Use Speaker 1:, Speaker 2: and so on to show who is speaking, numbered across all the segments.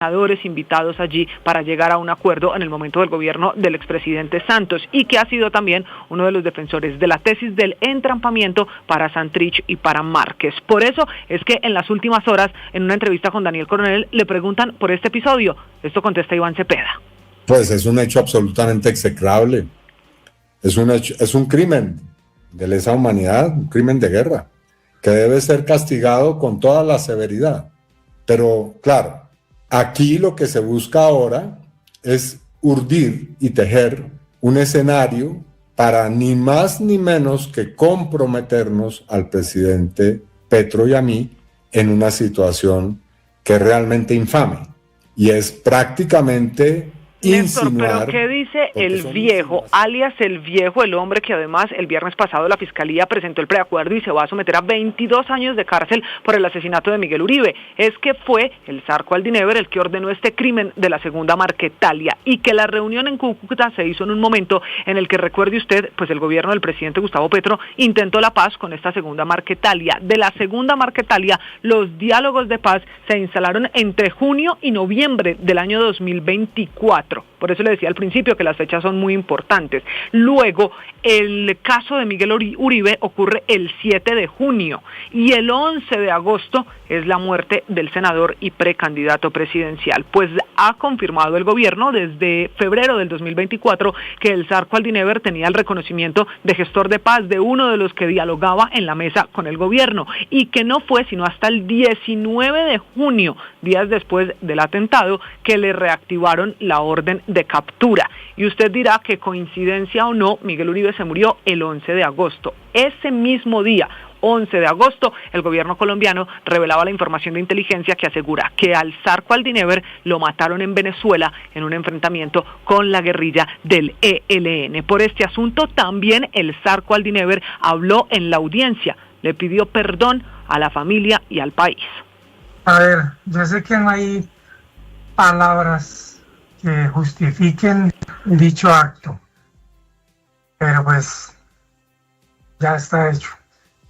Speaker 1: senadores invitados allí para llegar a un acuerdo en el momento del gobierno del expresidente Santos, y que ha sido también uno de los defensores de la tesis del entrampamiento para Santrich y para Márquez. Por eso es que en las últimas horas, en una entrevista con Daniel Coronel, le preguntan por este episodio. Esto contesta Iván Cepeda.
Speaker 2: Pues es un hecho absolutamente execrable. Es un crimen de lesa humanidad, un crimen de guerra, que debe ser castigado con toda la severidad. Pero, claro, aquí lo que se busca ahora es urdir y tejer un escenario para ni más ni menos que comprometernos al presidente Petro y a mí en una situación que es realmente infame. Y es prácticamente
Speaker 1: Néstor,
Speaker 2: insinuar...
Speaker 1: pero ¿qué dice el viejo, alias el viejo, el hombre que además el viernes pasado la Fiscalía presentó el preacuerdo y se va a someter a 22 años de cárcel por el asesinato de Miguel Uribe? Es que fue el Zarco Aldínever el que ordenó este crimen de la segunda Marquetalia, y que la reunión en Cúcuta se hizo en un momento en el que, recuerde usted, pues el gobierno del presidente Gustavo Petro intentó la paz con esta segunda Marquetalia. De la segunda Marquetalia, los diálogos de paz se instalaron entre junio y noviembre del año 2024. Por eso le decía al principio que las fechas son muy importantes. Luego, el caso de Miguel Uribe ocurre el 7 de junio y el 11 de agosto es la muerte del senador y precandidato presidencial. Pues ha confirmado el gobierno desde febrero del 2024 que el Zarco Aldínever tenía el reconocimiento de gestor de paz, de uno de los que dialogaba en la mesa con el gobierno, y que no fue sino hasta el 19 de junio, días después del atentado, que le reactivaron la orden de captura. Y usted dirá que coincidencia o no, Miguel Uribe se murió el 11 de agosto. Ese mismo día, 11 de agosto, el gobierno colombiano revelaba la información de inteligencia que asegura que al Zarco Aldínever lo mataron en Venezuela en un enfrentamiento con la guerrilla del ELN. Por este asunto también el Zarco Aldínever habló en la audiencia, le pidió perdón a la familia y al país.
Speaker 3: A ver, yo sé que no hay palabras que justifiquen dicho acto, pero pues ya está hecho.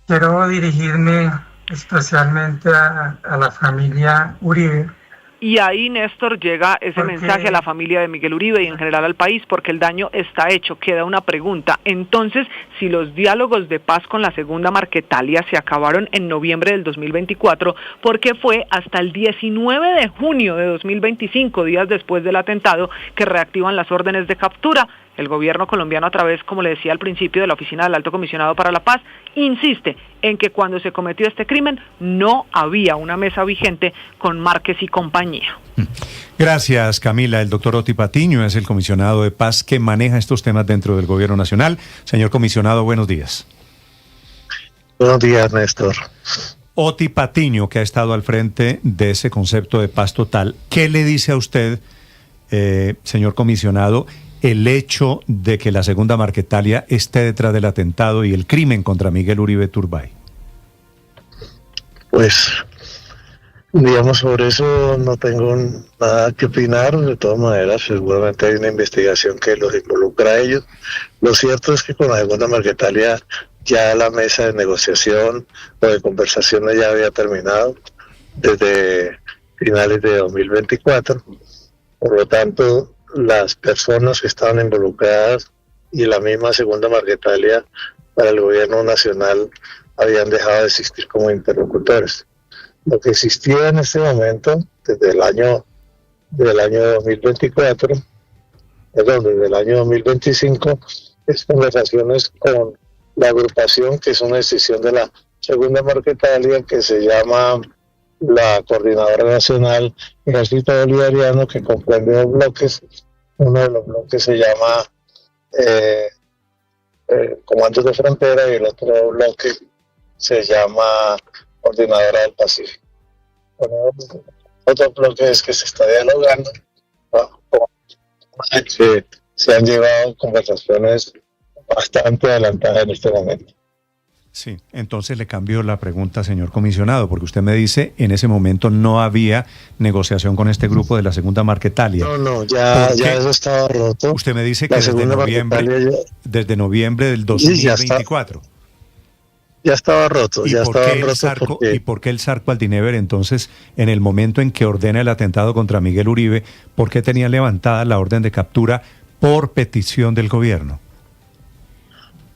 Speaker 3: Quiero dirigirme especialmente a la familia Uribe.
Speaker 1: Y ahí, Néstor, llega ese mensaje a la familia de Miguel Uribe y en general al país, porque el daño está hecho. Queda una pregunta. Entonces, si los diálogos de paz con la segunda Marquetalia se acabaron en noviembre del 2024, ¿por qué fue hasta el 19 de junio de 2025, días después del atentado, que reactivan las órdenes de captura? El gobierno colombiano, a través, como le decía al principio, de la Oficina del Alto Comisionado para la Paz, insiste en que cuando se cometió este crimen no había una mesa vigente con Márquez y compañía.
Speaker 4: Gracias, Camila. El doctor Oti Patiño es el comisionado de paz que maneja estos temas dentro del gobierno nacional. Señor comisionado, buenos días.
Speaker 5: Buenos días, Néstor.
Speaker 4: Oti Patiño, que ha estado al frente de ese concepto de paz total, ¿qué le dice a usted, señor comisionado, el hecho de que la segunda Marquetalia esté detrás del atentado y el crimen contra Miguel Uribe Turbay?
Speaker 5: Pues, digamos, sobre eso no tengo nada que opinar. De todas maneras, seguramente hay una investigación que los involucra a ellos. Lo cierto es que con la segunda Marquetalia ya la mesa de negociación o de conversaciones ya había terminado desde finales de 2024. Por lo tanto, las personas que estaban involucradas y la misma segunda Marquetalia para el gobierno nacional habían dejado de existir como interlocutores. Lo que existía en este momento, desde el año 2024, desde el año 2025, es conversaciones con la agrupación, que es una decisión de la segunda Marquetalia, que se llama la Coordinadora Nacional Ejército Bolivariano, que comprende dos bloques. Uno de los bloques se llama Comandos de Frontera y el otro bloque se llama Coordinadora del Pacífico. Otros bloques que se está dialogando, ¿no? Se han llevado conversaciones bastante adelantadas en este momento.
Speaker 4: Sí, entonces le cambio la pregunta, señor comisionado, porque usted me dice, en ese momento no había negociación con este grupo de la segunda Marquetalia.
Speaker 5: No, ya eso estaba roto.
Speaker 4: Usted me dice que desde noviembre del 2024.
Speaker 5: ya estaba roto,
Speaker 4: ¿Y
Speaker 5: ya
Speaker 4: por
Speaker 5: estaba
Speaker 4: qué el
Speaker 5: roto
Speaker 4: Zarco,
Speaker 5: porque...
Speaker 4: ¿Y por qué el Zarco Aldinever entonces, en el momento en que ordena el atentado contra Miguel Uribe, por qué tenía levantada la orden de captura por petición del gobierno?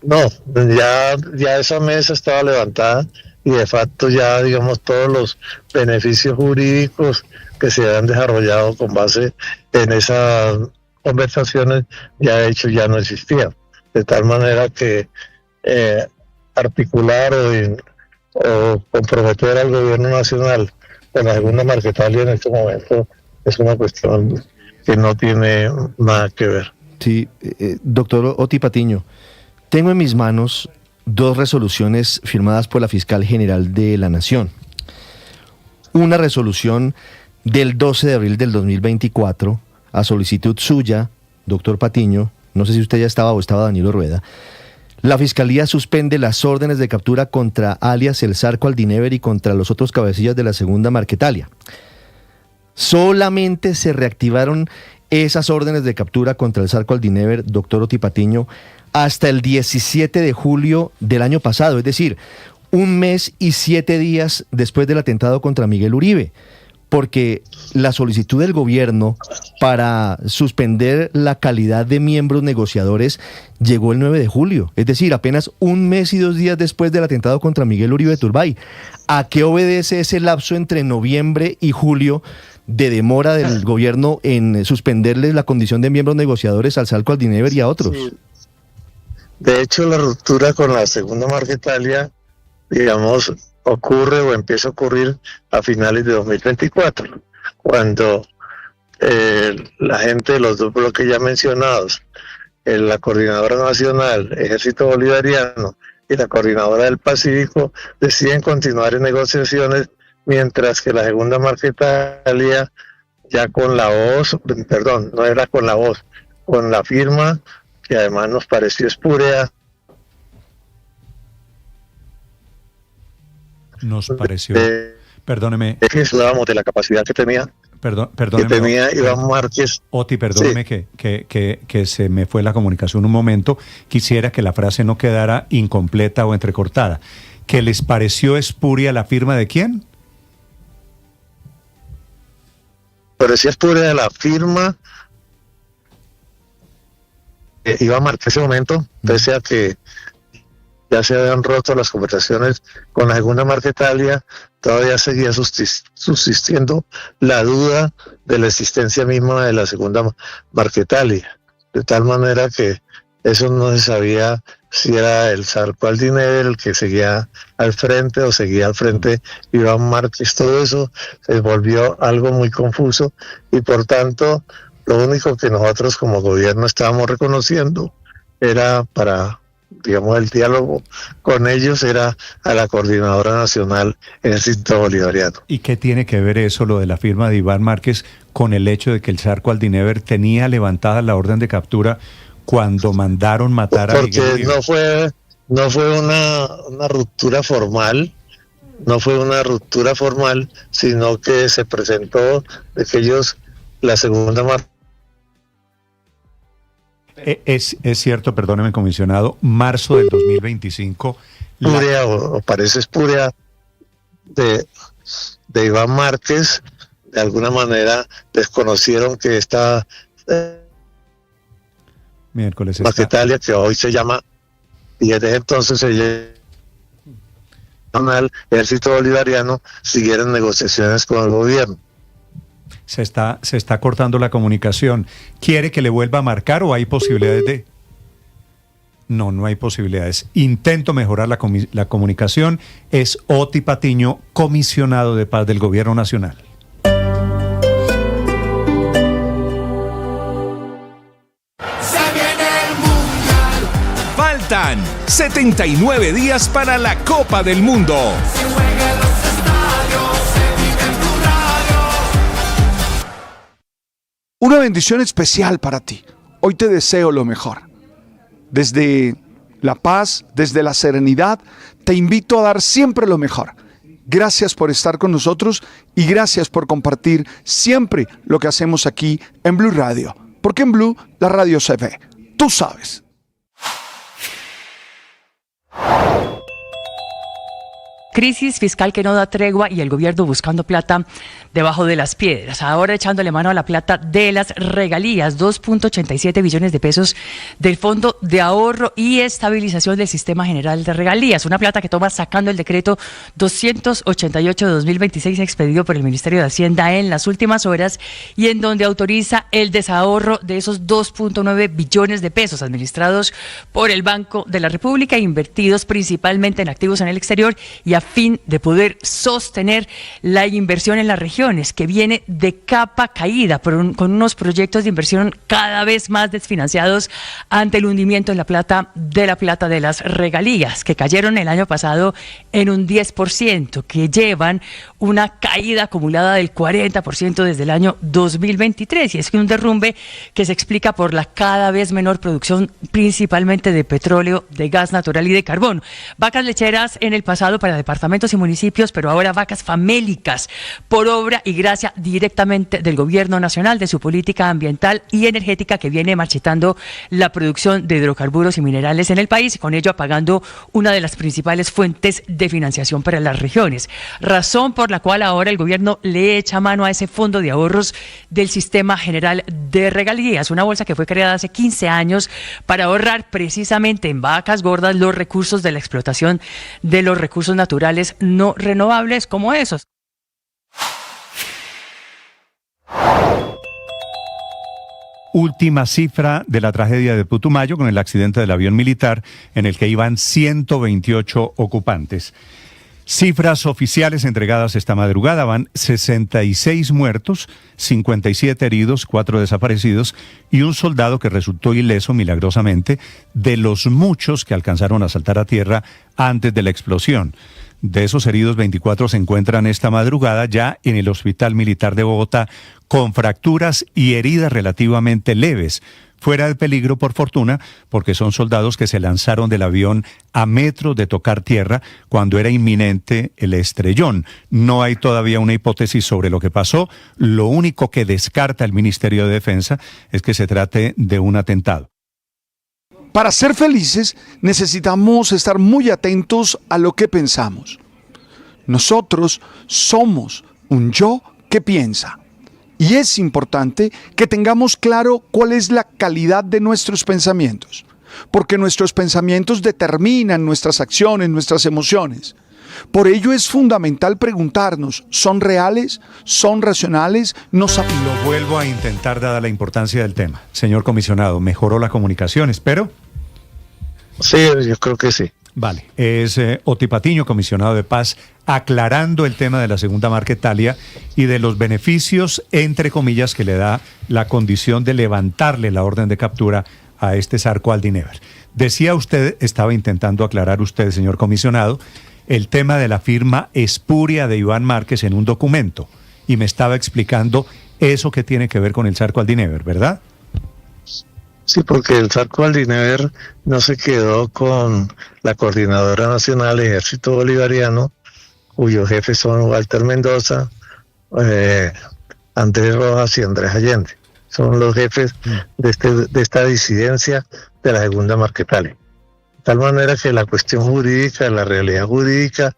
Speaker 5: No, ya esa mesa estaba levantada y de facto ya, digamos, todos los beneficios jurídicos que se han desarrollado con base en esas conversaciones, ya de hecho ya no existían. De tal manera que eh, articular o comprometer al gobierno nacional con la segunda Marquetalia en este momento es una cuestión que no tiene nada que ver.
Speaker 6: Sí, doctor Oti Patiño, tengo en mis manos 2 resoluciones firmadas por la Fiscal General de la Nación. Una resolución del 12 de abril del 2024, a solicitud suya, doctor Patiño, no sé si usted ya estaba o estaba Danilo Rueda. La Fiscalía suspende las órdenes de captura contra alias El Zarco Aldinever y contra los otros cabecillas de la segunda Marquetalia. Solamente se reactivaron esas órdenes de captura contra El Zarco Aldinever, doctor Oti Patiño, hasta el 17 de julio del año pasado, es decir, 1 mes y 7 días después del atentado contra Miguel Uribe, porque la solicitud del gobierno para suspender la calidad de miembros negociadores llegó el 9 de julio, es decir, apenas 1 mes y 2 días después del atentado contra Miguel Uribe Turbay. ¿A qué obedece ese lapso entre noviembre y julio de demora del gobierno en suspenderles la condición de miembros negociadores al Zarco Aldinever y a otros?
Speaker 5: Sí. De hecho, la ruptura con la segunda Marquetalia, digamos, ocurre o empieza a ocurrir a finales de 2024, cuando la gente de los 2 bloques ya mencionados, la Coordinadora Nacional, Ejército Bolivariano y la Coordinadora del Pacífico, deciden continuar en negociaciones, mientras que la segunda Marquetalia, ya con la voz, perdón, no era con la voz, con la firma, que además nos pareció espúrea.
Speaker 4: Nos pareció, perdóneme.
Speaker 5: Que hablábamos de la capacidad que tenía.
Speaker 4: Perdóneme,
Speaker 5: que tenía Iván Márquez.
Speaker 4: Oti, perdóneme sí. que se me fue la comunicación un momento. Quisiera que la frase no quedara incompleta o entrecortada. ¿Que les pareció espuria la firma de quién?
Speaker 5: Parecía espuria la firma de Iván Márquez en ese momento, pese a que ya se habían roto las conversaciones con la segunda Marquetalia, todavía seguía subsistiendo la duda de la existencia misma de la segunda Marquetalia, de tal manera que eso no se sabía si era el Zarco Aldinever el que seguía al frente o seguía al frente Iván Márquez. Todo eso se volvió algo muy confuso y por tanto lo único que nosotros como gobierno estábamos reconociendo era para, digamos, el diálogo con ellos era a la Coordinadora Nacional Ejército Bolivariano.
Speaker 4: ¿Y qué tiene que ver eso, lo de la firma de Iván Márquez, con el hecho de que el Zarco Aldinever tenía levantada la orden de captura cuando mandaron matar a Miguel Uribe?
Speaker 5: Porque no fue una ruptura formal, no fue una ruptura formal, sino que se presentó de que ellos, la segunda
Speaker 4: Es cierto, perdóneme, comisionado, marzo del 2025.
Speaker 5: Espuria, o parece espuria, de Iván Márquez, de alguna manera desconocieron que esta
Speaker 4: miércoles
Speaker 5: Marquetalia, que hoy se llama, y desde entonces se llama el Ejército Bolivariano, siguieron negociaciones con el gobierno.
Speaker 4: Se está cortando la comunicación. ¿Quiere que le vuelva a marcar o hay posibilidades de...? No hay posibilidades. Intento mejorar la comunicación. Es Oti Patiño, comisionado de paz del Gobierno Nacional.
Speaker 7: Faltan 79 días para la Copa del Mundo.
Speaker 8: Una bendición especial para ti. Hoy te deseo lo mejor. Desde la paz, desde la serenidad, te invito a dar siempre lo mejor. Gracias por estar con nosotros y gracias por compartir siempre lo que hacemos aquí en Blue Radio. Porque en Blue la radio se ve. Tú sabes.
Speaker 9: Crisis fiscal que no da tregua y el gobierno buscando plata debajo de las piedras. Ahora echándole mano a la plata de las regalías, 2.87 billones de pesos del Fondo de Ahorro y Estabilización del Sistema General de Regalías. Una plata que toma sacando el decreto 288 de 2026 expedido por el Ministerio de Hacienda en las últimas horas y en donde autoriza el desahorro de esos 2.9 billones de pesos administrados por el Banco de la República, invertidos principalmente en activos en el exterior y a fin de poder sostener la inversión en las regiones, que viene de capa caída con unos proyectos de inversión cada vez más desfinanciados ante el hundimiento en la plata de las regalías, que cayeron el año pasado en un 10%, que llevan una caída acumulada del 40% desde el año 2023, y es que un derrumbe que se explica por la cada vez menor producción, principalmente de petróleo, de gas natural y de carbón. Vacas lecheras en el pasado para departamentos y municipios, pero ahora vacas famélicas por obra y gracia directamente del gobierno nacional, de su política ambiental y energética que viene marchitando la producción de hidrocarburos y minerales en el país y con ello apagando una de las principales fuentes de financiación para las regiones. Razón por la cual ahora el gobierno le echa mano a ese fondo de ahorros del Sistema General de Regalías, una bolsa que fue creada hace 15 años para ahorrar precisamente en vacas gordas los recursos de la explotación de los recursos naturales no renovables como esos.
Speaker 4: Última cifra de la tragedia de Putumayo con el accidente del avión militar en el que iban 128 ocupantes. Cifras oficiales entregadas esta madrugada: van 66 muertos, 57 heridos, 4 desaparecidos y un soldado que resultó ileso milagrosamente de los muchos que alcanzaron a saltar a tierra antes de la explosión. De esos heridos, 24 se encuentran esta madrugada ya en el Hospital Militar de Bogotá con fracturas y heridas relativamente leves, fuera de peligro por fortuna, porque son soldados que se lanzaron del avión a metros de tocar tierra cuando era inminente el estrellón. No hay todavía una hipótesis sobre lo que pasó. Lo único que descarta el Ministerio de Defensa es que se trate de un atentado.
Speaker 8: Para ser felices necesitamos estar muy atentos a lo que pensamos. Nosotros somos un yo que piensa. Y es importante que tengamos claro cuál es la calidad de nuestros pensamientos, porque nuestros pensamientos determinan nuestras acciones, nuestras emociones. Por ello es fundamental preguntarnos, ¿son reales? ¿Son racionales?
Speaker 4: Lo vuelvo a intentar dada la importancia del tema. Señor comisionado, ¿mejoró la comunicación, espero?
Speaker 5: Sí, yo creo que sí.
Speaker 4: Vale, es Oti Patiño, comisionado de paz, aclarando el tema de la segunda Marquetalia y de los beneficios, entre comillas, que le da la condición de levantarle la orden de captura a este Zarco Aldínever. Decía usted, estaba intentando aclarar usted, señor comisionado, el tema de la firma espuria de Iván Márquez en un documento, y me estaba explicando eso que tiene que ver con el Zarco Aldínever, ¿verdad?
Speaker 5: Sí, porque el Zarco Aldínever no se quedó con la Coordinadora Nacional Ejército Bolivariano, cuyos jefes son Walter Mendoza, Andrés Rojas y Andrés Allende. Son los jefes de esta disidencia de la segunda Marquetalia. De tal manera que la cuestión jurídica, la realidad jurídica,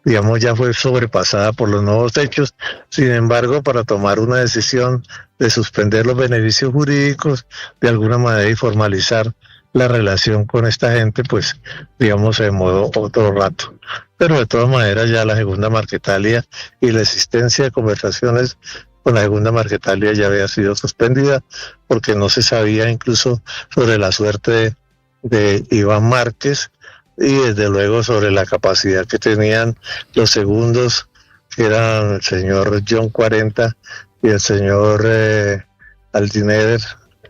Speaker 5: digamos, ya fue sobrepasada por los nuevos hechos. Sin embargo, para tomar una decisión de suspender los beneficios jurídicos, de alguna manera, y formalizar la relación con esta gente, pues, digamos, se demoró otro rato. Pero de todas maneras, ya la segunda Marquetalia y la existencia de conversaciones con la segunda Marquetalia ya había sido suspendida, porque no se sabía incluso sobre la suerte de Iván Márquez, y desde luego sobre la capacidad que tenían los segundos, que eran el señor John 40 y el señor Aldínever,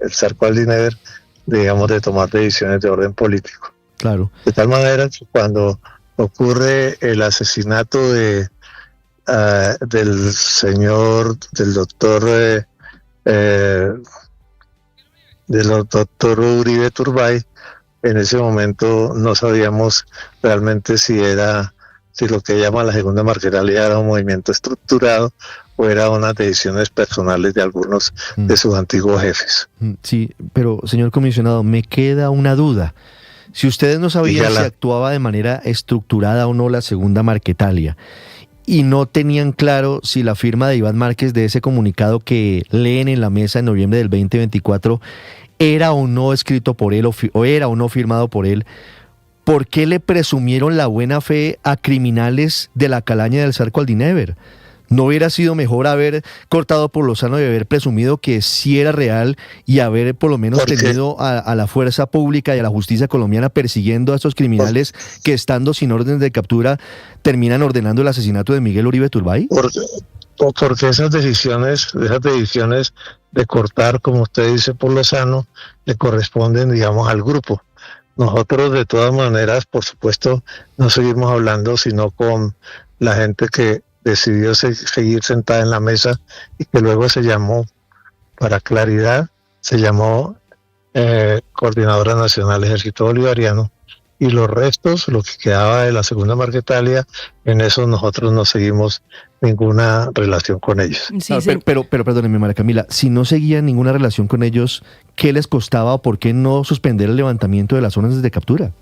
Speaker 5: el Zarco Aldínever, digamos, de tomar decisiones de orden político.
Speaker 6: Claro. De
Speaker 5: tal manera que cuando ocurre el asesinato del señor, del doctor Uribe Turbay, en ese momento no sabíamos realmente si lo que llama la segunda Marquetalia era un movimiento estructurado o era unas decisiones personales de algunos de sus antiguos jefes.
Speaker 6: Sí, pero señor comisionado, me queda una duda. Si ustedes no sabían
Speaker 5: Dígala.
Speaker 6: si actuaba de manera estructurada o no la segunda Marquetalia, y no tenían claro si la firma de Iván Márquez de ese comunicado que leen en la mesa en noviembre del 2024 era o no escrito por él o era o no firmado por él, ¿por qué le presumieron la buena fe a criminales de la calaña del Zarco Aldínever? ¿No hubiera sido mejor haber cortado por lo sano y haber presumido que sí era real y haber por lo menos tenido a la fuerza pública y a la justicia colombiana persiguiendo a estos criminales que, estando sin órdenes de captura, terminan ordenando el asesinato de Miguel Uribe Turbay?
Speaker 5: Porque esas decisiones de cortar, como usted dice, por lo sano, le corresponden, digamos, al grupo. Nosotros, de todas maneras, por supuesto, no seguimos hablando, sino con la gente que decidió seguir sentada en la mesa y que luego se llamó, para claridad, se llamó Coordinadora Nacional Ejército Bolivariano, y los restos, lo que quedaba de la segunda Marquetalia, en eso nosotros no seguimos ninguna relación con ellos.
Speaker 6: Sí, pero perdóneme, María Camila, si no seguían ninguna relación con ellos, ¿qué les costaba o por qué no suspender el levantamiento de las órdenes de captura?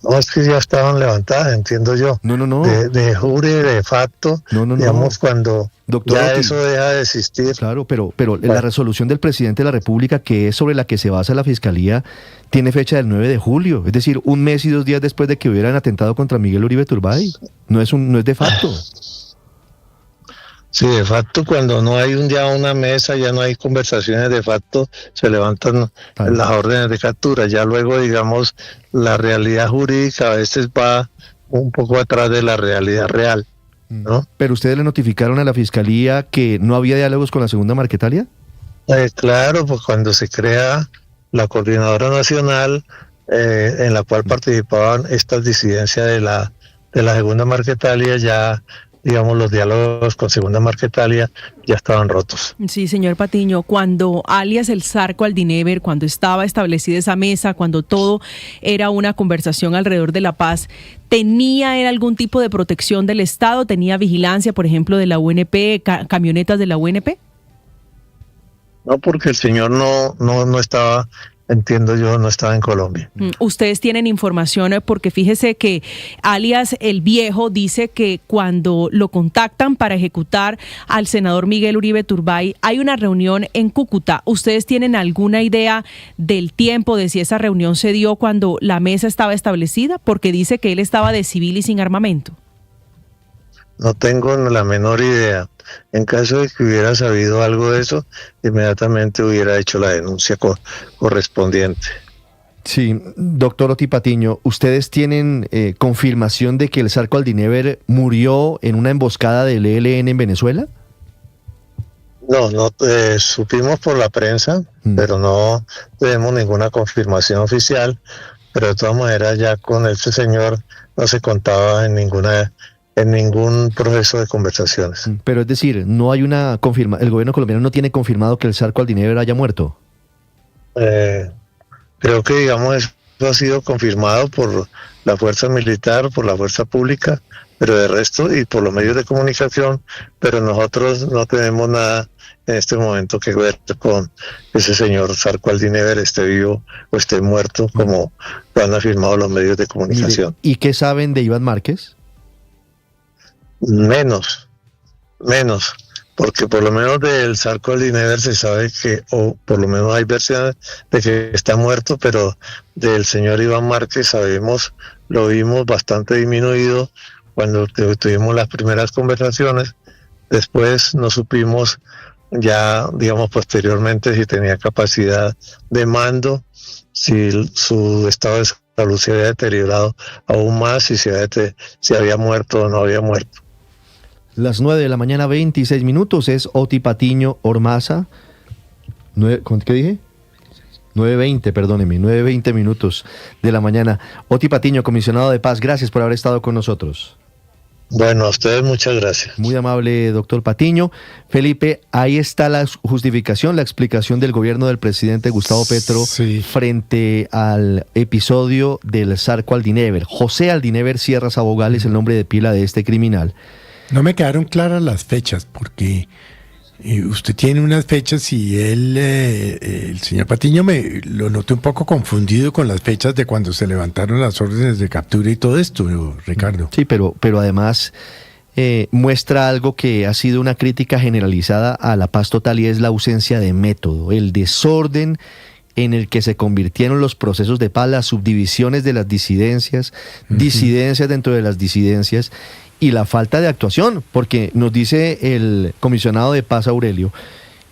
Speaker 5: No, es que ya estaban levantadas, entiendo yo.
Speaker 6: No.
Speaker 5: De jure, de facto, digamos, cuando
Speaker 6: Doctor
Speaker 5: ya
Speaker 6: Oti,
Speaker 5: eso deja de existir.
Speaker 6: Claro, pero la resolución del presidente de la República, que es sobre la que se basa la Fiscalía, tiene fecha del 9 de julio, es decir, 1 mes y 2 días después de que hubieran atentado contra Miguel Uribe Turbay. No es de facto.
Speaker 5: Sí, de facto, cuando no hay ya una mesa, ya no hay conversaciones de facto, se levantan las órdenes de captura. Ya luego, digamos, la realidad jurídica a veces va un poco atrás de la realidad real, ¿no?
Speaker 6: ¿Pero ustedes le notificaron a la Fiscalía que no había diálogos con la segunda Marquetalia?
Speaker 5: Claro, pues cuando se crea la Coordinadora Nacional, en la cual participaban estas disidencias de la segunda Marquetalia, ya, digamos, los diálogos con segunda Marquetalia ya estaban rotos.
Speaker 10: Sí, señor Patiño, cuando alias el Zarco Aldínever, cuando estaba establecida esa mesa, cuando todo era una conversación alrededor de la paz, ¿tenía él algún tipo de protección del Estado? ¿Tenía vigilancia, por ejemplo, de la UNP, camionetas de la UNP?
Speaker 5: No, porque el señor no estaba, entiendo yo, no estaba en Colombia.
Speaker 10: Ustedes tienen información, porque fíjese que alias El Viejo dice que cuando lo contactan para ejecutar al senador Miguel Uribe Turbay, hay una reunión en Cúcuta. ¿Ustedes tienen alguna idea del tiempo, de si esa reunión se dio cuando la mesa estaba establecida? Porque dice que él estaba de civil y sin armamento.
Speaker 5: No tengo la menor idea. En caso de que hubiera sabido algo de eso, inmediatamente hubiera hecho la denuncia correspondiente.
Speaker 6: Sí, doctor Oti Patiño, ¿ustedes tienen confirmación de que el Zarco Aldínever murió en una emboscada del ELN en Venezuela?
Speaker 5: No, supimos por la prensa, pero no tenemos ninguna confirmación oficial. Pero de todas maneras, ya con este señor no se contaba en ningún proceso de conversaciones.
Speaker 6: Pero es decir, no hay una el gobierno colombiano no tiene confirmado que el Zarco Aldínever haya muerto.
Speaker 5: Creo que, digamos, eso ha sido confirmado por la fuerza militar, por la fuerza pública, pero de resto y por los medios de comunicación, pero nosotros no tenemos nada en este momento que ver con ese señor Zarco Aldínever, esté vivo o esté muerto, como lo han afirmado los medios de comunicación.
Speaker 6: Mire, ¿y qué saben de Iván Márquez?
Speaker 5: Menos, porque por lo menos del Zarco Aldínever se sabe que, o por lo menos hay versiones de que está muerto, pero del señor Iván Márquez lo vimos bastante disminuido cuando tuvimos las primeras conversaciones. Después no supimos ya, digamos, posteriormente si tenía capacidad de mando, si su estado de salud se había deteriorado aún más, si había muerto o no había muerto.
Speaker 6: Las 9 de la mañana, 26 minutos, es Oti Patiño Ormaza. ¿Qué dije? 9:20, perdóneme, 9:20 minutos de la mañana. Oti Patiño, comisionado de paz, gracias por haber estado con nosotros.
Speaker 5: Bueno, a ustedes muchas gracias.
Speaker 6: Muy amable, doctor Patiño. Felipe, ahí está la justificación, la explicación del gobierno del presidente Gustavo Petro frente al episodio del Zarco Aldínever. José Aldínever Sierra Sabogal es el nombre de pila de este criminal.
Speaker 11: No me quedaron claras las fechas, porque Y usted tiene unas fechas y el señor Patiño me lo noté un poco confundido con las fechas de cuando se levantaron las órdenes de captura y todo esto, Ricardo.
Speaker 6: Sí, pero además muestra algo que ha sido una crítica generalizada a la paz total, y es la ausencia de método, el desorden en el que se convirtieron los procesos de paz, las subdivisiones de las disidencias, disidencias dentro de las disidencias, y la falta de actuación, porque nos dice el comisionado de paz, Aurelio,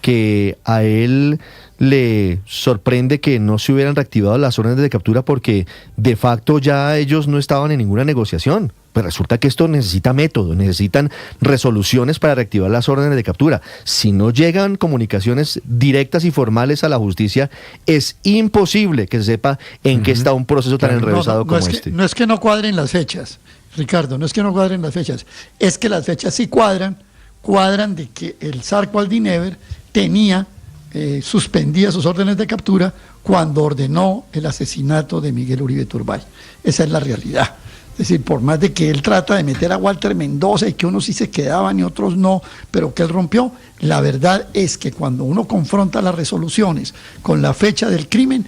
Speaker 6: que a él le sorprende que no se hubieran reactivado las órdenes de captura porque de facto ya ellos no estaban en ninguna negociación. Pues resulta que esto necesita método, necesitan resoluciones para reactivar las órdenes de captura. Si no llegan comunicaciones directas y formales a la justicia, es imposible que se sepa en qué está un proceso tan enrevesado como este.
Speaker 12: No es que no cuadren las fechas, Ricardo, no es que no cuadren las fechas, es que las fechas sí cuadran de que el Zarco Aldinever tenía suspendidas sus órdenes de captura cuando ordenó el asesinato de Miguel Uribe Turbay. Esa es la realidad. Es decir, por más de que él trata de meter a Walter Mendoza y que unos sí se quedaban y otros no, pero que él rompió, la verdad es que cuando uno confronta las resoluciones con la fecha del crimen,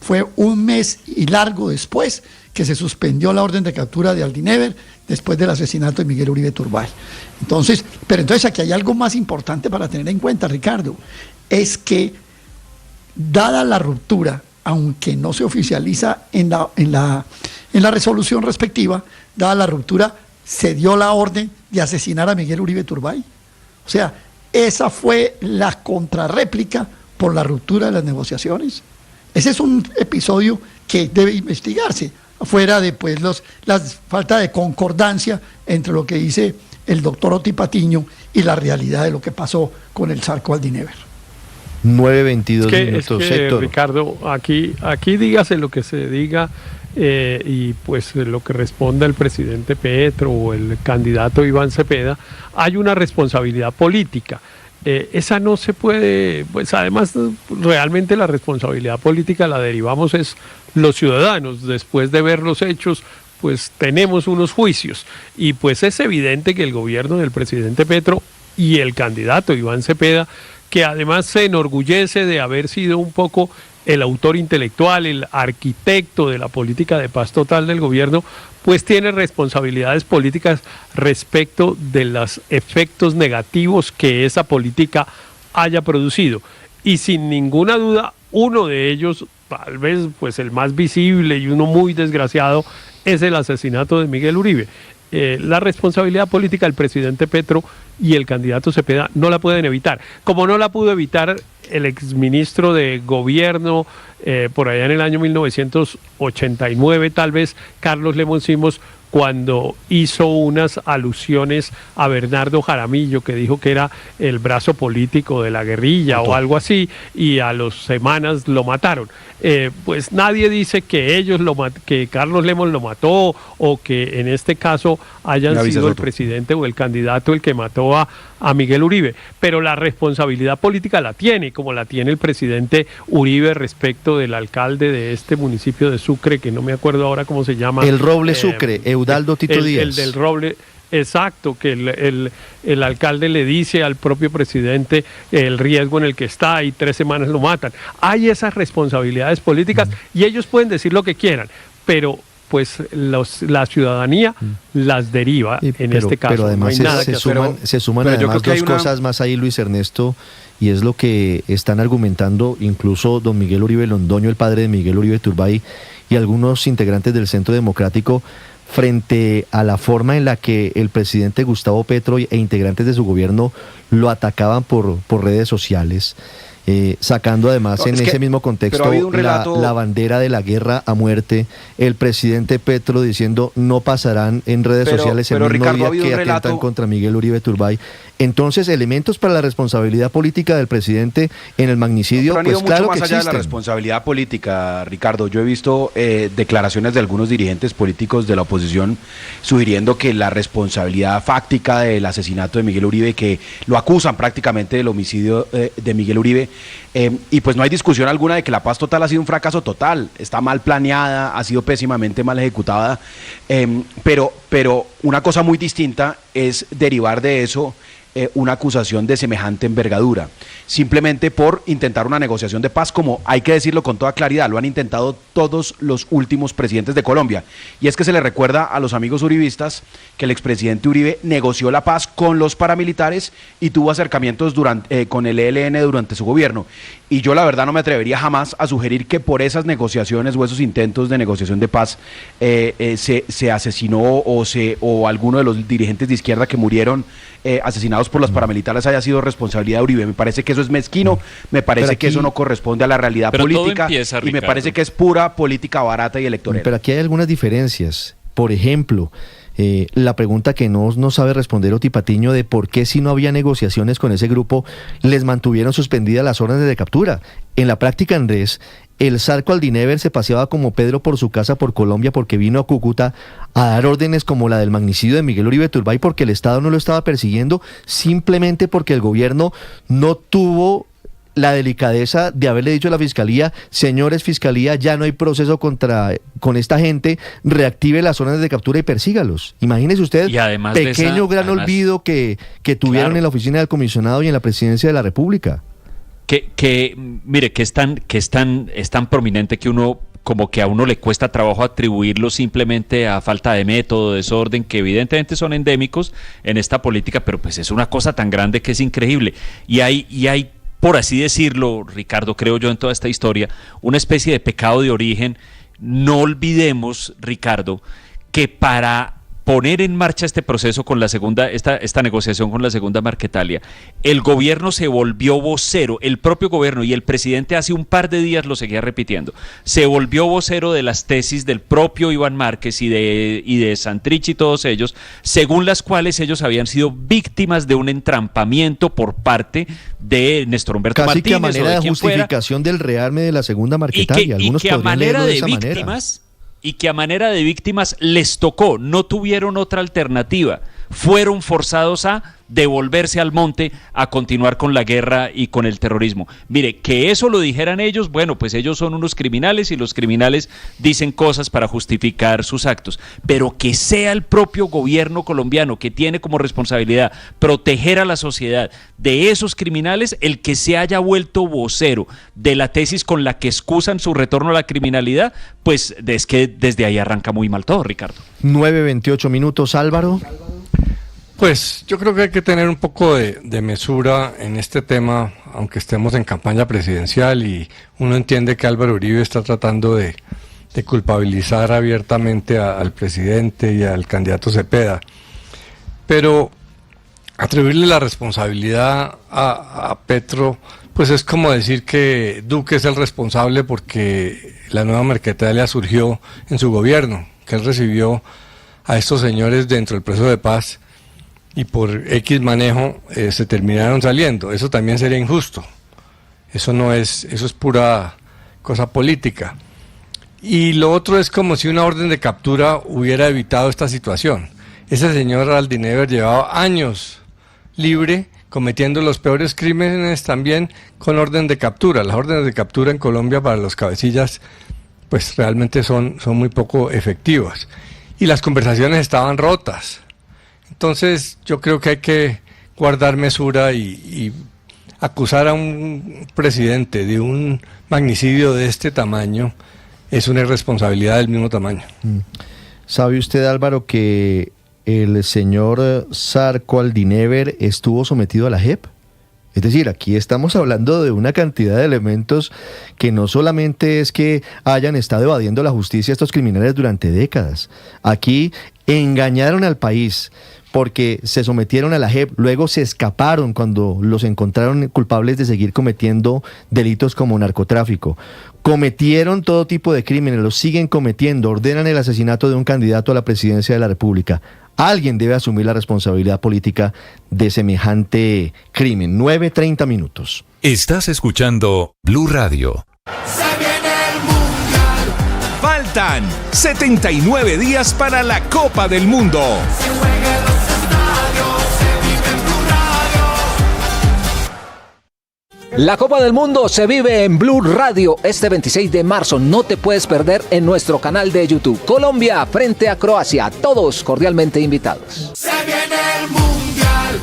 Speaker 12: fue un mes y largo después que se suspendió la orden de captura de Aldinever después del asesinato de Miguel Uribe Turbay. Entonces aquí hay algo más importante para tener en cuenta, Ricardo, es que dada la ruptura, aunque no se oficializa en la resolución respectiva, dada la ruptura, se dio la orden de asesinar a Miguel Uribe Turbay. O sea, esa fue la contrarréplica por la ruptura de las negociaciones. Ese es un episodio que debe investigarse, fuera de pues la falta de concordancia entre lo que dice el doctor Oti Patiño y la realidad de lo que pasó con el Zarco Aldinever.
Speaker 6: 9:22 minutos, Héctor.
Speaker 13: Ricardo, aquí dígase lo que se diga, y pues lo que responda el presidente Petro o el candidato Iván Cepeda, hay una responsabilidad política. Esa no se puede, pues además realmente la responsabilidad política la derivamos es los ciudadanos. Después de ver los hechos, pues tenemos unos juicios, y pues es evidente que el gobierno del presidente Petro y el candidato Iván Cepeda, que además se enorgullece de haber sido un poco el autor intelectual, el arquitecto de la política de paz total del gobierno, pues tiene responsabilidades políticas respecto de los efectos negativos que esa política haya producido. Y sin ninguna duda, uno de ellos, tal vez pues el más visible y uno muy desgraciado, es el asesinato de Miguel Uribe. La responsabilidad política del presidente Petro y el candidato Cepeda no la pueden evitar, como no la pudo evitar el exministro de gobierno por allá en el año 1989, tal vez, Carlos Lemon Simos, cuando hizo unas alusiones a Bernardo Jaramillo, que dijo que era el brazo político de la guerrilla o algo así, y a las semanas lo mataron. Pues nadie dice que que Carlos Lemon lo mató, o que en este caso hayan sido el presidente o el candidato el que mató a Miguel Uribe, pero la responsabilidad política la tiene, como la tiene el presidente Uribe respecto del alcalde de este municipio de Sucre, que no me acuerdo ahora cómo se llama.
Speaker 6: El Roble Sucre, Eudaldo Tito Díaz.
Speaker 13: El del Roble, exacto, que el alcalde le dice al propio presidente el riesgo en el que está, y 3 semanas lo matan. Hay esas responsabilidades políticas y ellos pueden decir lo que quieran, pero pues la ciudadanía las deriva este caso.
Speaker 6: Pero además
Speaker 13: no hay
Speaker 6: se suman además dos cosas más ahí, Luis Ernesto, y es lo que están argumentando incluso don Miguel Uribe Londoño, el padre de Miguel Uribe Turbay, y algunos integrantes del Centro Democrático, frente a la forma en la que el presidente Gustavo Petro e integrantes de su gobierno lo atacaban por redes sociales. Sacando además ese mismo contexto la bandera de la guerra a muerte, el presidente Petro diciendo no pasarán en redes sociales el mismo Ricardo, día que atentan contra Miguel Uribe Turbay. Entonces, elementos para la responsabilidad política del presidente en el magnicidio,
Speaker 14: pero
Speaker 6: pues claro que existen.
Speaker 14: Más allá de la responsabilidad política, Ricardo, yo he visto declaraciones de algunos dirigentes políticos de la oposición sugiriendo que la responsabilidad fáctica del asesinato de Miguel Uribe, que lo acusan prácticamente del homicidio de Miguel Uribe, y pues no hay discusión alguna de que la paz total ha sido un fracaso total, está mal planeada, ha sido pésimamente mal ejecutada, pero una cosa muy distinta es derivar de eso una acusación de semejante envergadura, simplemente por intentar una negociación de paz, como hay que decirlo con toda claridad, lo han intentado todos los últimos presidentes de Colombia. Y es que se le recuerda a los amigos uribistas que el expresidente Uribe negoció la paz con los paramilitares y tuvo acercamientos con el ELN durante su gobierno. Y yo la verdad no me atrevería jamás a sugerir que por esas negociaciones o esos intentos de negociación de paz se asesinó o alguno de los dirigentes de izquierda que murieron asesinados por los paramilitares haya sido responsabilidad de Uribe. Me parece que eso es mezquino, me parece que eso no corresponde a la realidad política y me parece que es pura política barata y electoral.
Speaker 6: Pero aquí hay algunas diferencias. Por ejemplo, la pregunta que no sabe responder Oti Patiño de por qué, si no había negociaciones con ese grupo, les mantuvieron suspendidas las órdenes de captura. En la práctica, Andrés, el Zarco Aldinever se paseaba como Pedro por su casa por Colombia porque vino a Cúcuta a dar órdenes como la del magnicidio de Miguel Uribe Turbay, porque el Estado no lo estaba persiguiendo, simplemente porque el gobierno no tuvo la delicadeza de haberle dicho a la Fiscalía: señores Fiscalía, ya no hay proceso con esta gente, reactive las órdenes de captura y persígalos. Imagínese usted, gran olvido que tuvieron en la oficina del comisionado y en la presidencia de la República.
Speaker 15: Mire, que es tan prominente que uno, como que a uno le cuesta trabajo atribuirlo simplemente a falta de método, desorden, que evidentemente son endémicos en esta política, pero pues es una cosa tan grande que es increíble. Y hay, por así decirlo, Ricardo, creo yo, en toda esta historia, una especie de pecado de origen. No olvidemos, Ricardo, que para poner en marcha este proceso con la segunda, esta negociación con la segunda Marquetalia, el gobierno se volvió vocero, el propio gobierno, y el presidente hace un par de días lo seguía repitiendo, se volvió vocero de las tesis del propio Iván Márquez y de Santrich y todos ellos, según las cuales ellos habían sido víctimas de un entrampamiento por parte de Néstor Humberto
Speaker 6: Casi
Speaker 15: Martínez,
Speaker 6: que a manera de justificación del rearme de la segunda Marquetalia.
Speaker 15: Y que a manera de víctimas, y que a manera de víctimas les tocó, no tuvieron otra alternativa, fueron forzados a devolverse al monte a continuar con la guerra y con el terrorismo. Mire, que eso lo dijeran ellos, bueno, pues ellos son unos criminales y los criminales dicen cosas para justificar sus actos, pero que sea el propio gobierno colombiano, que tiene como responsabilidad proteger a la sociedad de esos criminales, el que se haya vuelto vocero de la tesis con la que excusan su retorno a la criminalidad, pues es que desde ahí arranca muy mal todo, Ricardo.
Speaker 6: 9:28 minutos, Álvaro.
Speaker 16: Pues yo creo que hay que tener un poco de mesura en este tema, aunque estemos en campaña presidencial, y uno entiende que Álvaro Uribe está tratando de culpabilizar abiertamente al presidente y al candidato Cepeda, pero atribuirle la responsabilidad a Petro, pues es como decir que Duque es el responsable porque la nueva Marquetalia surgió en su gobierno, que él recibió a estos señores dentro del proceso de paz y por X manejo se terminaron saliendo. Eso también sería injusto. Eso es pura cosa política. Y lo otro es como si una orden de captura hubiera evitado esta situación. Ese señor Aldinever llevaba años libre, cometiendo los peores crímenes también con orden de captura. Las órdenes de captura en Colombia para los cabecillas pues realmente son muy poco efectivas. Y las conversaciones estaban rotas. Entonces yo creo que hay que guardar mesura y acusar a un presidente de un magnicidio de este tamaño es una irresponsabilidad del mismo tamaño.
Speaker 6: ¿Sabe usted, Álvaro, que el señor Zarco Aldinever estuvo sometido a la JEP? Es decir, aquí estamos hablando de una cantidad de elementos que no solamente es que hayan estado evadiendo la justicia estos criminales durante décadas. Aquí engañaron al país porque se sometieron a la JEP, luego se escaparon cuando los encontraron culpables de seguir cometiendo delitos como narcotráfico. Cometieron todo tipo de crímenes, los siguen cometiendo, ordenan el asesinato de un candidato a la presidencia de la República. Alguien debe asumir la responsabilidad política de semejante crimen. 9:30 minutos.
Speaker 7: Estás escuchando Blue Radio. ¡Se viene el Mundial! Faltan 79 días para la Copa del Mundo. Se juega en los estadios, se vive en Blue Radio.
Speaker 17: La Copa del Mundo se vive en Blue Radio este 26 de marzo. No te puedes perder en nuestro canal de YouTube. Colombia frente a Croacia. Todos cordialmente invitados.
Speaker 7: Se viene el Mundial.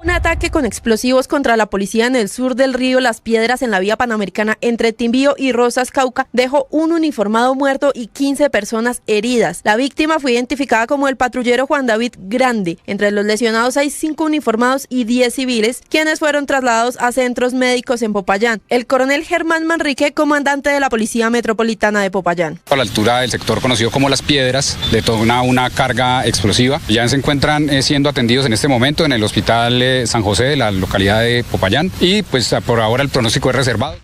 Speaker 18: Un ataque con explosivos contra la policía en el sur del río Las Piedras en la vía panamericana entre Timbío y Rosas, Cauca, dejó un uniformado muerto y 15 personas heridas. La víctima fue identificada como el patrullero Juan David Grande. Entre los lesionados hay 5 uniformados y 10 civiles, quienes fueron trasladados a centros médicos en Popayán. El coronel Germán Manrique, comandante de la Policía Metropolitana de Popayán.
Speaker 19: A la altura del sector conocido como Las Piedras, detona una carga explosiva. Ya se encuentran siendo atendidos en este momento en el hospital San José de la localidad de Popayán y pues por ahora el pronóstico es reservado.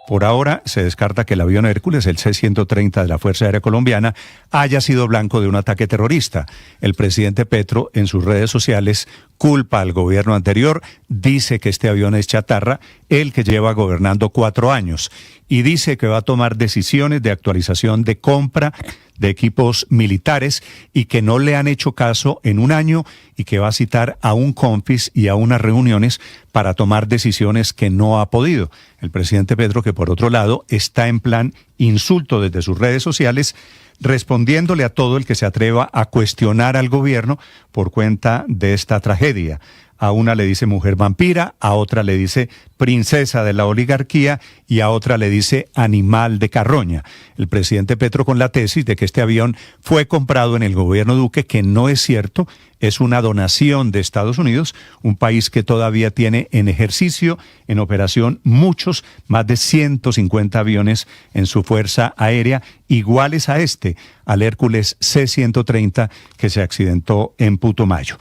Speaker 4: Por ahora se descarta que el avión Hércules, el C-130 de la Fuerza Aérea Colombiana, haya sido blanco de un ataque terrorista. El presidente Petro en sus redes sociales culpa al gobierno anterior, dice que este avión es chatarra, el que lleva gobernando 4 años, y dice que va a tomar decisiones de actualización de compra de equipos militares y que no le han hecho caso en un año y que va a citar a un CONFIS y a unas reuniones para tomar decisiones que no ha podido. El presidente Petro, que por otro lado está en plan insulto desde sus redes sociales, respondiéndole a todo el que se atreva a cuestionar al gobierno por cuenta de esta tragedia. A una le dice mujer vampira, a otra le dice princesa de la oligarquía y a otra le dice animal de carroña. El presidente Petro con la tesis de que este avión fue comprado en el gobierno Duque, que no es cierto, es una donación de Estados Unidos, un país que todavía tiene en ejercicio, en operación, más de 150 aviones en su fuerza aérea, iguales a al Hércules C-130 que se accidentó en Putumayo.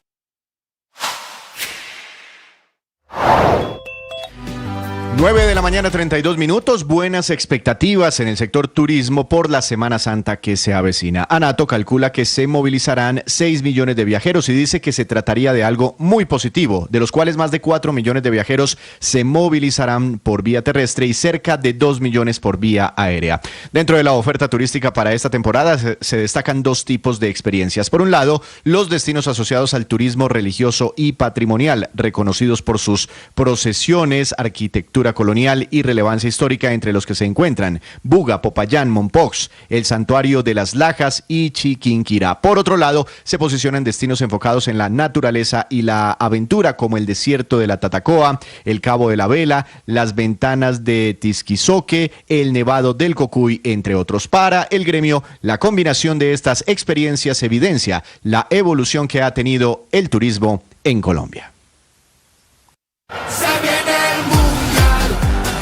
Speaker 14: 9 de la mañana, 32 minutos. Buenas expectativas en el sector turismo por la Semana Santa que se avecina. ANATO calcula que se movilizarán 6 millones de viajeros y dice que se trataría de algo muy positivo, de los cuales más de 4 millones de viajeros se movilizarán por vía terrestre y cerca de 2 millones por vía aérea. Dentro de la oferta turística para esta temporada se destacan 2 tipos de experiencias. Por un lado, los destinos asociados al turismo religioso y patrimonial, reconocidos por sus procesiones, arquitectura colonial y relevancia histórica, entre los que se encuentran Buga, Popayán, Mompox, el Santuario de las Lajas y Chiquinquirá. Por otro lado, se posicionan destinos enfocados en la naturaleza y la aventura, como el desierto de la Tatacoa, el Cabo de la Vela, las Ventanas de Tisquizoque, el Nevado del Cocuy, entre otros. Para el gremio, la combinación de estas experiencias evidencia la evolución que ha tenido el turismo en Colombia.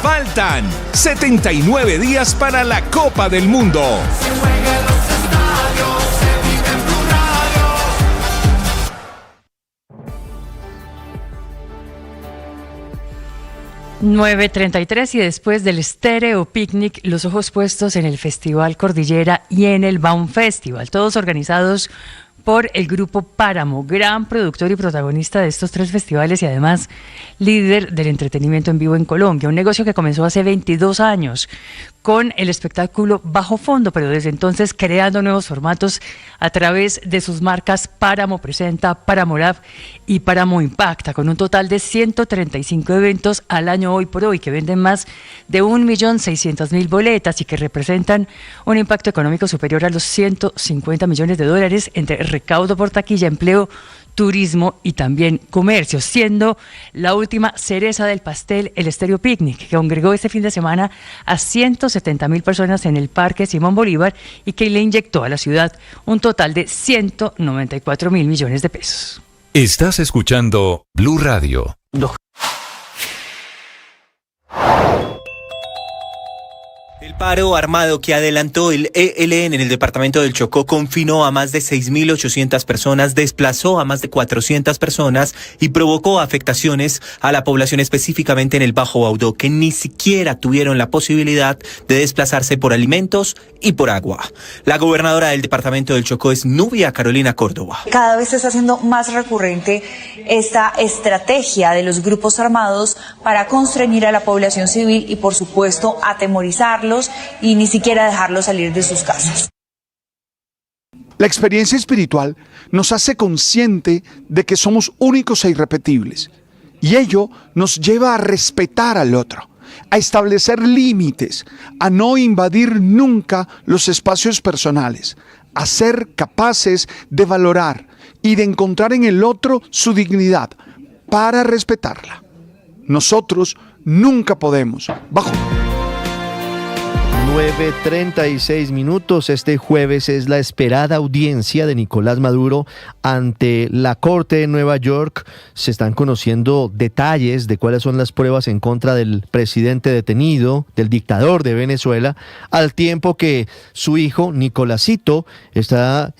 Speaker 7: Faltan 79 días para la Copa del Mundo. Se juega en los estadios, se vive en Blue
Speaker 9: Radio. 9:33 y después del Stereo Picnic, los ojos puestos en el Festival Cordillera y en el Baum Festival, todos organizados por el Grupo Páramo, gran productor y protagonista de estos 3 festivales y además líder del entretenimiento en vivo en Colombia, un negocio que comenzó hace 22 años con el espectáculo Bajo Fondo, pero desde entonces creando nuevos formatos a través de sus marcas Páramo Presenta, Páramo Lab y Páramo Impacta, con un total de 135 eventos al año hoy por hoy, que venden más de 1.600.000 boletas y que representan un impacto económico superior a los $150 millones entre recaudo por taquilla, empleo, turismo y también comercio, siendo la última cereza del pastel el Stereo Picnic, que congregó este fin de semana a 170.000 personas en el Parque Simón Bolívar y que le inyectó a la ciudad un total de 194.000 millones de pesos.
Speaker 7: Estás escuchando Blue Radio.
Speaker 20: El paro armado que adelantó el ELN en el departamento del Chocó confinó a más de 6.800 personas, desplazó a más de 400 personas y provocó afectaciones a la población, específicamente en el Bajo Baudó, que ni siquiera tuvieron la posibilidad de desplazarse por alimentos y por agua. La gobernadora del departamento del Chocó es Nubia Carolina Córdoba.
Speaker 21: Cada vez se está haciendo más recurrente esta estrategia de los grupos armados para constreñir a la población civil y, por supuesto, atemorizarlos y ni siquiera dejarlos salir de sus casas.
Speaker 8: La experiencia espiritual nos hace consciente de que somos únicos e irrepetibles, y ello nos lleva a respetar al otro, a establecer límites, a no invadir nunca los espacios personales, a ser capaces de valorar y de encontrar en el otro su dignidad para respetarla. Nosotros nunca podemos, bajo
Speaker 6: 9:36 minutos. Este jueves es la esperada audiencia de Nicolás Maduro ante la Corte de Nueva York. Se están conociendo detalles de cuáles son las pruebas en contra del presidente detenido, del dictador de Venezuela, al tiempo que su hijo, Nicolásito, está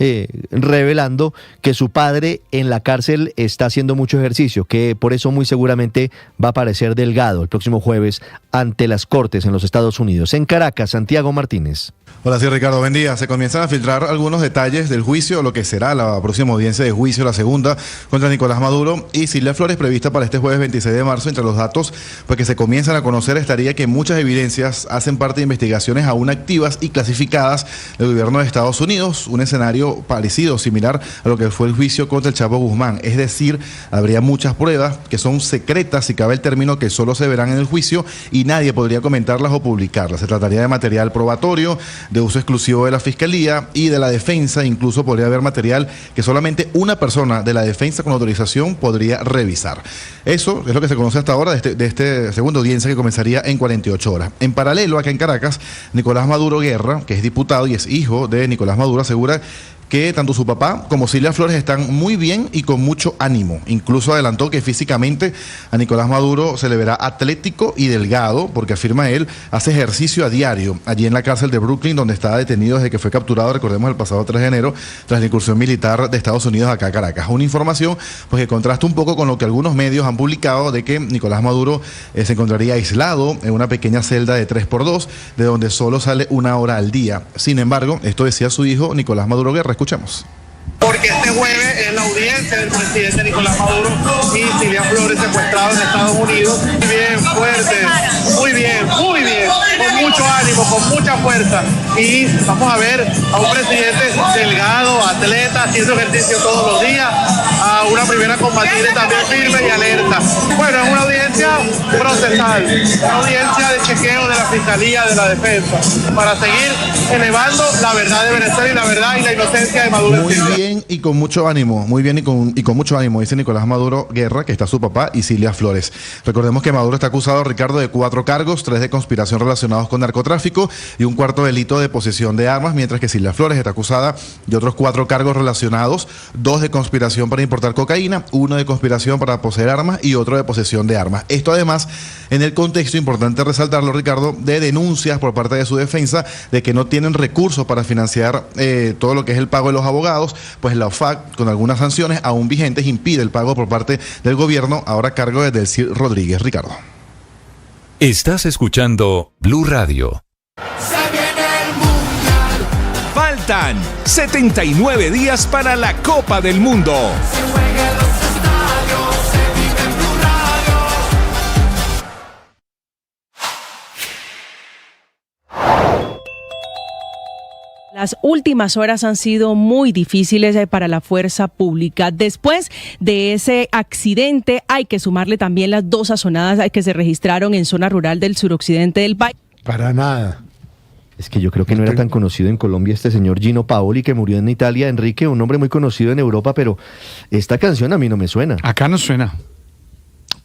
Speaker 6: revelando que su padre en la cárcel está haciendo mucho ejercicio, que por eso muy seguramente va a aparecer delgado el próximo jueves ante las Cortes en los Estados Unidos. En Caracas, Santiago Martínez.
Speaker 2: Hola, sí, Ricardo, buen día. Se comienzan a filtrar algunos detalles del juicio, lo que será la próxima audiencia de juicio, la segunda, contra Nicolás Maduro y Cilia Flores, prevista para este jueves 26 de marzo. Entre los datos que se comienzan a conocer estaría que muchas evidencias hacen parte de investigaciones aún activas y clasificadas del gobierno de Estados Unidos, un escenario parecido, similar a lo que fue el juicio contra el Chapo Guzmán. Es decir, habría muchas pruebas que son secretas, si cabe el término, que solo se verán en el juicio y nadie podría comentarlas o publicarlas. Se trataría de material probatorio, de uso exclusivo de la Fiscalía y de la Defensa. Incluso podría haber material que solamente una persona de la Defensa con autorización podría revisar. Eso es lo que se conoce hasta ahora de este segunda audiencia que comenzaría en 48 horas. En paralelo, acá en Caracas, Nicolás Maduro Guerra, que es diputado y es hijo de Nicolás Maduro, asegura que tanto su papá como Cilia Flores están muy bien y con mucho ánimo. Incluso adelantó que físicamente a Nicolás Maduro se le verá atlético y delgado, porque afirma él, hace ejercicio a diario allí en la cárcel de Brooklyn, donde estaba detenido desde que fue capturado, recordemos, el pasado 3 de enero, tras la incursión militar de Estados Unidos acá a Caracas. Una información que contrasta un poco con lo que algunos medios han publicado de que Nicolás Maduro se encontraría aislado en una pequeña celda de 3x2, de donde solo sale 1 hora al día. Sin embargo, esto decía su hijo Nicolás Maduro Guerra. Escuchemos.
Speaker 22: Porque este jueves es la audiencia del presidente Nicolás Maduro y Cilia Flores secuestrados en Estados Unidos. Muy bien, fuerte, muy bien, con mucho ánimo, con mucha fuerza. Y vamos a ver a un presidente delgado, atleta, haciendo ejercicio todos los días, a una primera combatiente también firme y alerta. Bueno, es una audiencia procesal, una audiencia de chequeo de la Fiscalía, de la Defensa, para seguir elevando la verdad de Venezuela y la verdad y la inocencia de Maduro.
Speaker 2: Muy bien y con mucho ánimo, muy bien y con mucho ánimo, dice Nicolás Maduro Guerra, que está su papá y Cilia Flores. Recordemos que Maduro está acusado, Ricardo, de 4 cargos, 3 de conspiración relacionados con narcotráfico y un 4º delito de posesión de armas, mientras que Cilia Flores está acusada de otros 4 cargos relacionados, 2 de conspiración para importar cocaína, 1 de conspiración para poseer armas y otro de posesión de armas. Esto además en el contexto, importante resaltarlo, Ricardo, de denuncias por parte de su defensa de que no tienen recursos para financiar todo lo que es el pago de los abogados, pues la OFAC, con algunas sanciones aún vigentes, impide el pago por parte del gobierno, ahora a cargo de Delcy Rodríguez. Ricardo.
Speaker 7: Estás escuchando Blue Radio.
Speaker 23: Se viene el Mundial.
Speaker 7: Faltan 79 días para la Copa del Mundo.
Speaker 23: Se juega en los estadios, se vive en Blue Radio.
Speaker 10: Las últimas horas han sido muy difíciles para la fuerza pública. Después de ese accidente hay que sumarle también las 2 azonadas que se registraron en zona rural del suroccidente del país.
Speaker 11: Para nada.
Speaker 6: Es que yo creo que no era tan conocido en Colombia este señor Gino Paoli, que murió en Italia. Enrique, un hombre muy conocido en Europa, pero esta canción a mí no me suena.
Speaker 24: Acá no suena.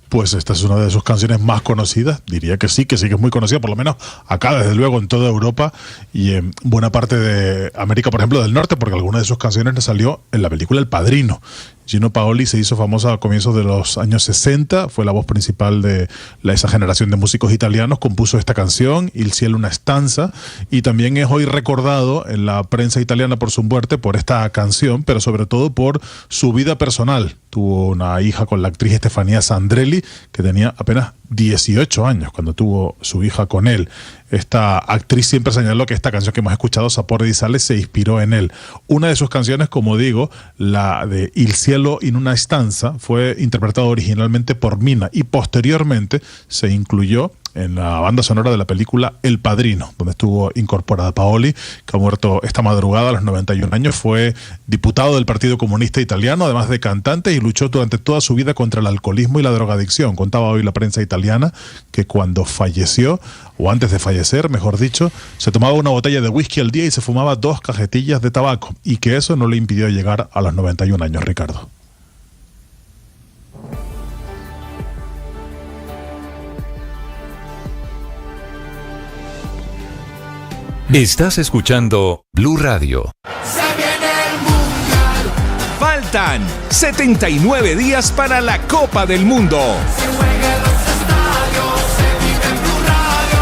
Speaker 25: Pues esta es una de sus canciones más conocidas, diría que sí, que es muy conocida, por lo menos acá, desde luego, en toda Europa y en buena parte de América, por ejemplo, del Norte, porque alguna de sus canciones le salió en la película El Padrino. Gino Paoli se hizo famosa a comienzos de los años 60, fue la voz principal de esa generación de músicos italianos, compuso esta canción, Il cielo una stanza, y también es hoy recordado en la prensa italiana por su muerte, por esta canción, pero sobre todo por su vida personal. Tuvo una hija con la actriz Estefanía Sandrelli, que tenía apenas 18 años cuando tuvo su hija con él. Esta actriz siempre señaló que esta canción que hemos escuchado, Sapore di Sale, se inspiró en él. Una de sus canciones, como digo, la de Il cielo in una stanza, fue interpretada originalmente por Mina y posteriormente se incluyó en la banda sonora de la película El Padrino, donde estuvo incorporada. Paoli, que ha muerto esta madrugada a los 91 años, fue diputado del Partido Comunista Italiano, además de cantante, y luchó durante toda su vida contra el alcoholismo y la drogadicción. Contaba hoy la prensa italiana que cuando falleció, o antes de fallecer, mejor dicho, se tomaba una botella de whisky al día y se fumaba 2 cajetillas de tabaco, y que eso no le impidió llegar a los 91 años, Ricardo.
Speaker 7: Estás escuchando Blue Radio.
Speaker 23: Se viene el Mundial.
Speaker 7: Faltan 79 días para la Copa del Mundo.
Speaker 23: Se juega en los estadios, se vive en Blue Radio.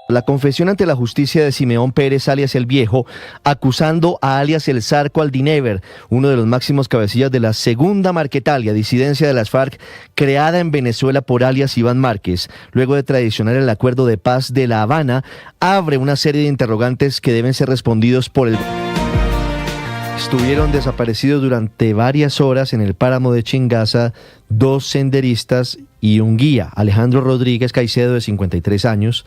Speaker 6: La confesión ante la justicia de Simeón Pérez, alias El Viejo, acusando a alias El Zarco Aldinever, uno de los máximos cabecillas de la Segunda Marquetalia, disidencia de las FARC, creada en Venezuela por alias Iván Márquez. Luego de traicionar el acuerdo de paz de La Habana, abre una serie de interrogantes que deben ser respondidos por el... Estuvieron desaparecidos durante varias horas en el páramo de Chingaza 2 senderistas y un guía, Alejandro Rodríguez Caicedo, de 53 años,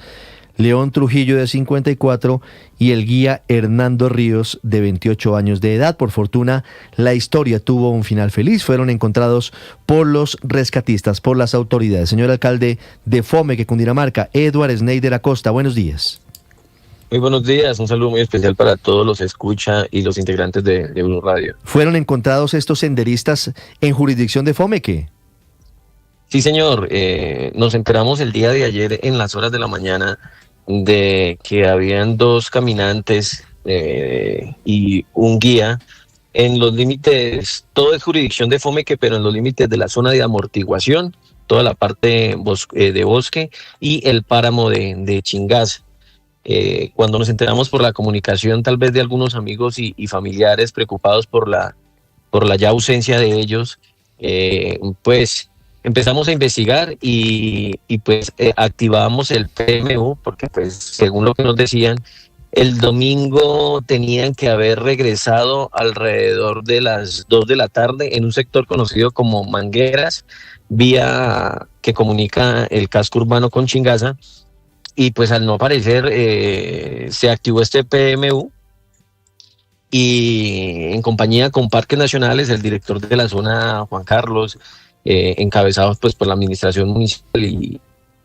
Speaker 6: León Trujillo, de 54, y el guía Hernando Ríos, de 28 años de edad. Por fortuna, la historia tuvo un final feliz. Fueron encontrados por los rescatistas, por las autoridades. Señor alcalde de Fomeque, Cundinamarca, Edward Sneider Acosta, buenos días.
Speaker 1: Muy buenos días, un saludo muy especial para todos los escucha y los integrantes de Blue Radio.
Speaker 6: ¿Fueron encontrados estos senderistas en jurisdicción de Fomeque?
Speaker 1: Sí, señor. Nos enteramos el día de ayer en las horas de la mañana de que habían 2 caminantes y un guía en los límites, todo es jurisdicción de Fomeque, pero en los límites de la zona de amortiguación, toda la parte de bosque y el páramo de Chingaza. Cuando nos enteramos por la comunicación tal vez de algunos amigos y familiares preocupados por la ya ausencia de ellos, pues empezamos a investigar y pues activamos el PMU, porque pues según lo que nos decían, el domingo tenían que haber regresado alrededor de las 2 de la tarde en un sector conocido como Mangueras, vía que comunica el casco urbano con Chingaza, y pues al no aparecer se activó este PMU y en compañía con Parques Nacionales, el director de la zona, Juan Carlos, encabezados pues por la administración municipal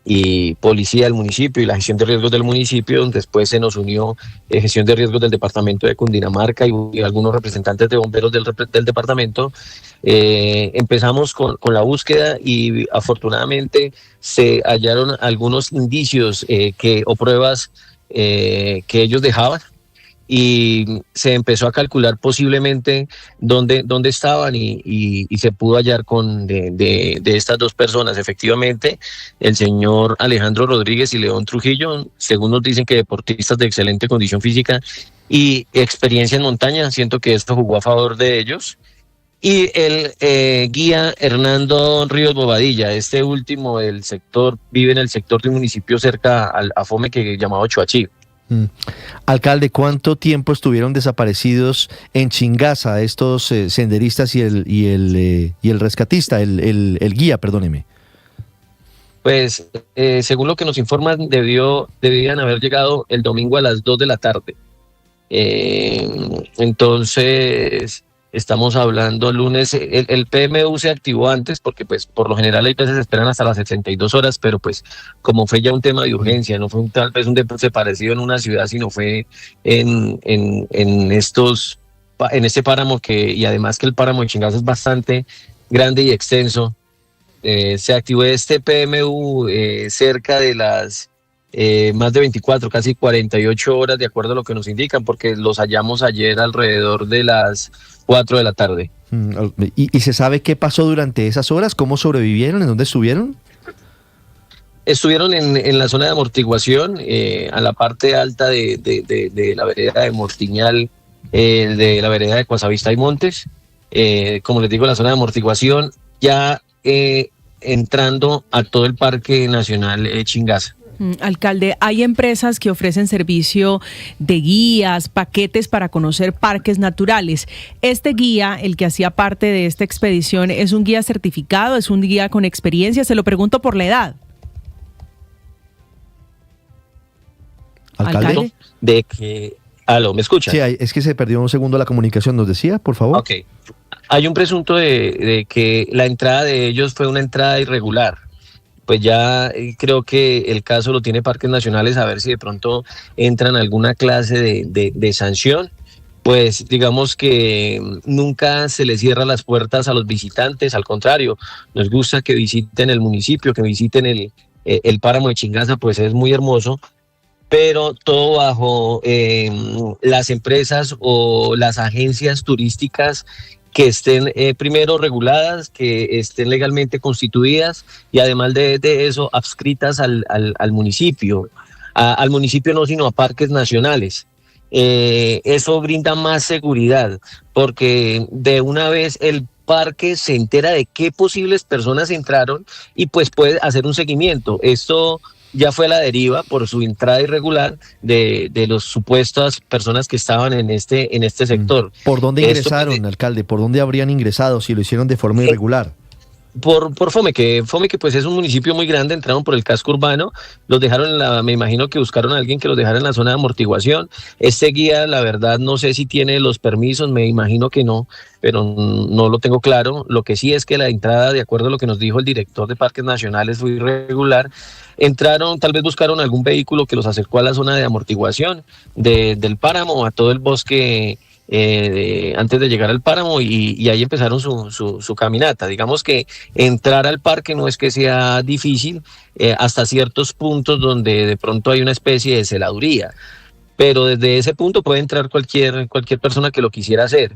Speaker 1: y policía del municipio y la gestión de riesgos del municipio. Después se nos unió gestión de riesgos del departamento de Cundinamarca y algunos representantes de bomberos del departamento. Empezamos con la búsqueda y afortunadamente se hallaron algunos indicios o pruebas que ellos dejaban, y se empezó a calcular posiblemente dónde estaban y se pudo hallar de estas 2 personas. Efectivamente, el señor Alejandro Rodríguez y León Trujillo, según nos dicen que deportistas de excelente condición física y experiencia en montaña, siento que esto jugó a favor de ellos. Y el guía Hernando Ríos Bobadilla, este último del sector, vive en el sector de un municipio cerca a Fomeque llamado Choachí.
Speaker 6: Alcalde, ¿cuánto tiempo estuvieron desaparecidos en Chingaza estos senderistas y el rescatista, el guía, perdóneme?
Speaker 1: Pues según lo que nos informan, debían haber llegado el domingo a las 2 de la tarde. Entonces estamos hablando lunes. El PMU se activó antes porque pues por lo general hay veces esperan hasta las 72 horas, pero pues como fue ya un tema de urgencia, no fue tal vez un desaparecido en una ciudad, sino fue en este páramo y además que el páramo de Chingaza es bastante grande y extenso. Se activó este PMU cerca de las más de 24, casi 48 horas, de acuerdo a lo que nos indican, porque los hallamos ayer alrededor de las 4 de la tarde.
Speaker 6: ¿Y se sabe qué pasó durante esas horas? ¿Cómo sobrevivieron? ¿En dónde estuvieron?
Speaker 1: Estuvieron en la zona de amortiguación, a la parte alta de la vereda de Mortiñal, de la vereda de Cuazavista y Montes. Como les digo, la zona de amortiguación, ya entrando a todo el Parque Nacional Chingaza.
Speaker 10: Alcalde, hay empresas que ofrecen servicio de guías, paquetes para conocer parques naturales. Este guía, el que hacía parte de esta expedición, ¿es un guía certificado? ¿Es un guía con experiencia? Se lo pregunto por la edad.
Speaker 6: ¿Alcalde?
Speaker 1: De que... ¿Aló, me escucha?
Speaker 6: Sí, es que se perdió un segundo la comunicación, ¿nos decía, por favor?
Speaker 1: Ok. Hay un presunto de que la entrada de ellos fue una entrada irregular. Pues ya creo que el caso lo tiene Parques Nacionales, a ver si de pronto entran alguna clase de sanción. Pues digamos que nunca se les cierra las puertas a los visitantes, al contrario, nos gusta que visiten el municipio, que visiten el páramo de Chingaza, pues es muy hermoso, pero todo bajo las empresas o las agencias turísticas que estén primero reguladas, que estén legalmente constituidas y además de eso adscritas al municipio, al municipio no, sino a Parques Nacionales. Eso brinda más seguridad porque de una vez el parque se entera de qué posibles personas entraron y pues puede hacer un seguimiento. Esto ya fue a la deriva por su entrada irregular de los supuestas personas que estaban en este sector.
Speaker 6: ¿Por dónde ingresaron, alcalde? ¿Por dónde habrían ingresado si lo hicieron de forma irregular?
Speaker 1: Por Fomeque pues es un municipio muy grande, entraron por el casco urbano, los dejaron me imagino que buscaron a alguien que los dejara en la zona de amortiguación. Este guía, la verdad, no sé si tiene los permisos, me imagino que no, pero no lo tengo claro. Lo que sí es que la entrada, de acuerdo a lo que nos dijo el director de Parques Nacionales, fue irregular. Entraron, tal vez buscaron algún vehículo que los acercó a la zona de amortiguación del páramo, a todo el bosque antes de llegar al páramo y ahí empezaron su caminata. Digamos que entrar al parque no es que sea difícil, hasta ciertos puntos donde de pronto hay una especie de celaduría, pero desde ese punto puede entrar cualquier persona que lo quisiera hacer.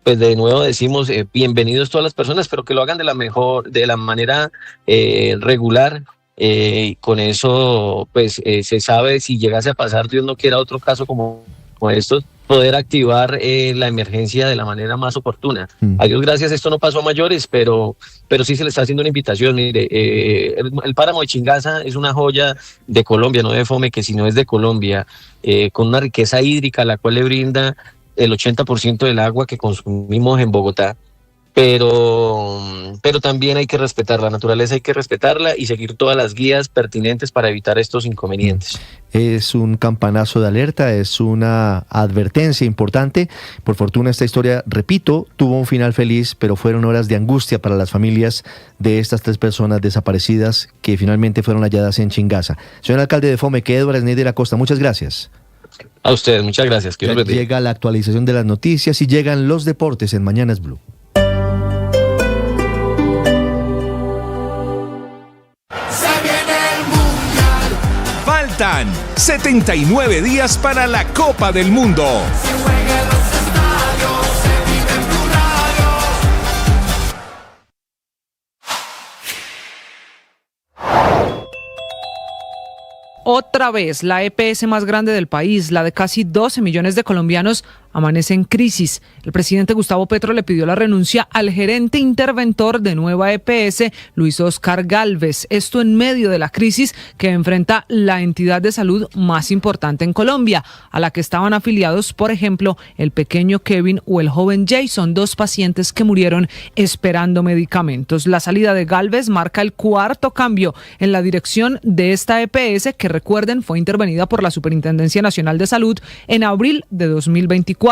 Speaker 1: Pues de nuevo decimos bienvenidos todas las personas, pero que lo hagan de la manera regular. Con eso pues se sabe, si llegase a pasar, Dios no quiera, otro caso como estos, poder activar la emergencia de la manera más oportuna. A Dios gracias, esto no pasó a mayores, pero sí se le está haciendo una invitación. Mire, el páramo de Chingaza es una joya de Colombia, no de Fomeque, sino es de Colombia, con una riqueza hídrica, la cual le brinda el 80% del agua que consumimos en Bogotá. Pero también hay que respetar la naturaleza, hay que respetarla y seguir todas las guías pertinentes para evitar estos inconvenientes.
Speaker 6: Es un campanazo de alerta, es una advertencia importante. Por fortuna esta historia, repito, tuvo un final feliz, pero fueron horas de angustia para las familias de estas 3 personas desaparecidas que finalmente fueron halladas en Chingaza. Señor alcalde de Fomeque, Edward Esney de la Costa, muchas gracias.
Speaker 1: A ustedes, muchas gracias.
Speaker 6: Llega la actualización de las noticias y llegan los deportes en Mañanas Blue.
Speaker 7: Faltan 79 días para la Copa del Mundo.
Speaker 3: Otra vez, la EPS más grande del país, la de casi 12 millones de colombianos, amanece en crisis. El presidente Gustavo Petro le pidió la renuncia al gerente interventor de Nueva EPS, Luis Oscar Gálvez. Esto en medio de la crisis que enfrenta la entidad de salud más importante en Colombia, a la que estaban afiliados, por ejemplo, el pequeño Kevin o el joven Jason, 2 pacientes que murieron esperando medicamentos. La salida de Gálvez marca el 4º cambio en la dirección de esta EPS, que recuerden fue intervenida por la Superintendencia Nacional de Salud en abril de 2024.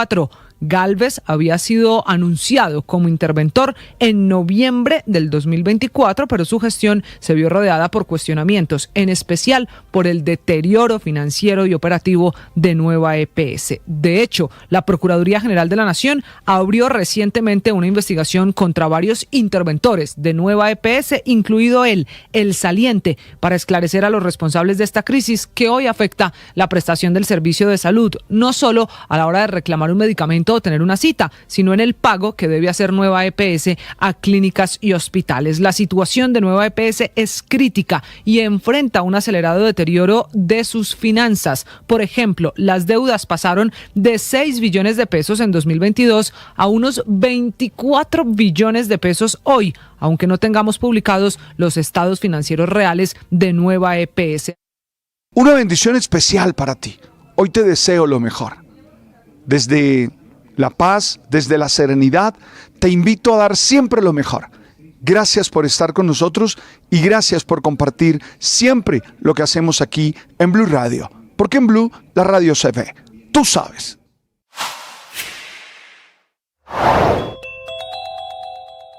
Speaker 3: Gálvez había sido anunciado como interventor en noviembre del 2024, pero su gestión se vio rodeada por cuestionamientos, en especial por el deterioro financiero y operativo de Nueva EPS. De hecho, la Procuraduría General de la Nación abrió recientemente una investigación contra varios interventores de Nueva EPS, incluido el saliente, para esclarecer a los responsables de esta crisis que hoy afecta la prestación del servicio de salud, no solo a la hora de reclamar un medicamento o tener una cita, sino en el pago que debe hacer Nueva EPS a clínicas y hospitales. La situación de Nueva EPS es crítica y enfrenta un acelerado deterioro de sus finanzas. Por ejemplo, las deudas pasaron de 6 billones de pesos en 2022 a unos 24 billones de pesos hoy, aunque no tengamos publicados los estados financieros reales de Nueva EPS.
Speaker 8: Una bendición especial para ti. Hoy te deseo lo mejor. Desde la paz, desde la serenidad, te invito a dar siempre lo mejor. Gracias por estar con nosotros y gracias por compartir siempre lo que hacemos aquí en Blue Radio. Porque en Blue la radio se ve. Tú sabes.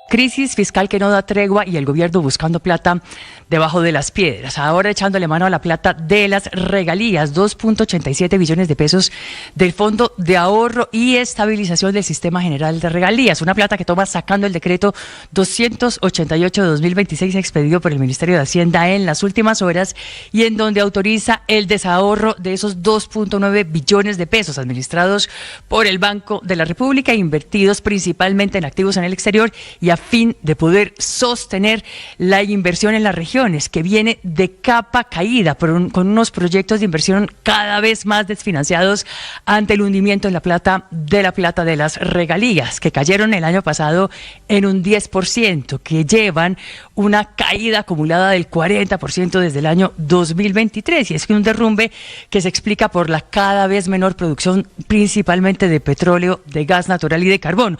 Speaker 9: Crisis fiscal que no da tregua y el gobierno buscando plata debajo de las piedras. Ahora echándole mano a la plata de las regalías, 2.87 billones de pesos del Fondo de Ahorro y Estabilización del Sistema General de Regalías. Una plata que toma sacando el decreto 288-2026 expedido por el Ministerio de Hacienda en las últimas horas y en donde autoriza el desahorro de esos 2.9 billones de pesos administrados por el Banco de la República, invertidos principalmente en activos en el exterior y a fin de poder sostener la inversión en las regiones, que viene de capa caída con unos proyectos de inversión cada vez más desfinanciados ante el hundimiento en la plata de las regalías, que cayeron el año pasado en un 10%, que llevan una caída acumulada del 40% desde el año 2023. Y es que un derrumbe que se explica por la cada vez menor producción, principalmente de petróleo, de gas natural y de carbón.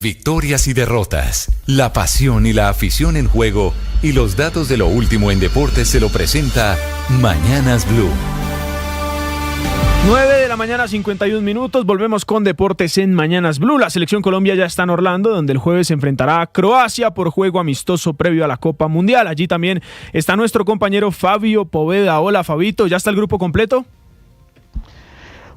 Speaker 7: Victorias y derrotas, la pasión y la afición en juego y los datos de lo último en deportes se lo presenta Mañanas Blue.
Speaker 5: 9 de la mañana, 51 minutos. Volvemos con Deportes en Mañanas Blue. La selección Colombia ya está en Orlando, donde el jueves se enfrentará a Croacia por juego amistoso previo a la Copa Mundial. Allí también está nuestro compañero Fabio Poveda. Hola, Fabito, ¿ya está el grupo completo?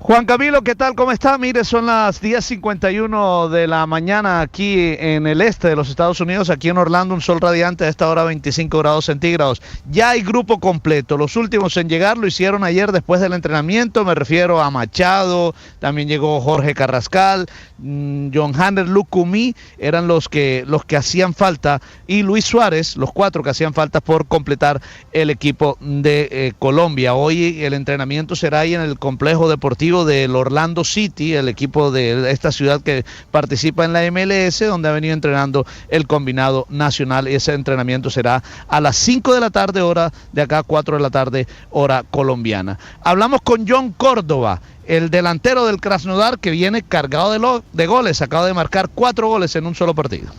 Speaker 22: Juan Camilo, ¿qué tal? ¿Cómo está? Mire, son las 10:51 de la mañana aquí en el este de los Estados Unidos, aquí en Orlando, un sol radiante a esta hora 25 grados centígrados. Ya hay grupo completo. Los últimos en llegar lo hicieron ayer después del entrenamiento. Me refiero a Machado, también llegó Jorge Carrascal, John Hanner, Lucumí, eran los que hacían falta, y Luis Suárez, los 4 que hacían falta por completar el equipo de Colombia. Hoy el entrenamiento será ahí en el complejo deportivo del Orlando City, el equipo de esta ciudad que participa en la MLS, donde ha venido entrenando el combinado nacional, y ese entrenamiento será a las 5 de la tarde, hora de acá, 4 de la tarde, hora colombiana. Hablamos con John Córdoba, el delantero del Krasnodar, que viene cargado de goles, acaba de marcar 4 goles en un solo partido.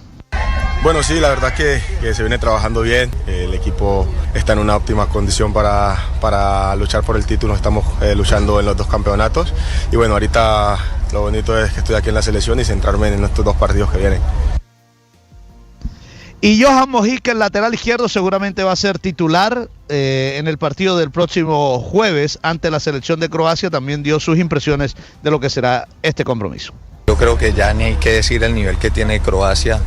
Speaker 12: Bueno, sí, la verdad que se viene trabajando bien, el equipo está en una óptima condición para luchar por el título, estamos luchando en los 2 campeonatos y bueno, ahorita lo bonito es que estoy aquí en la selección y centrarme en estos 2 partidos que vienen.
Speaker 22: Y Johan Mojica, el lateral izquierdo, seguramente va a ser titular en el partido del próximo jueves ante la selección de Croacia. También dio sus impresiones de lo que será este compromiso.
Speaker 13: Yo creo que ya ni hay que decir el nivel que tiene Croacia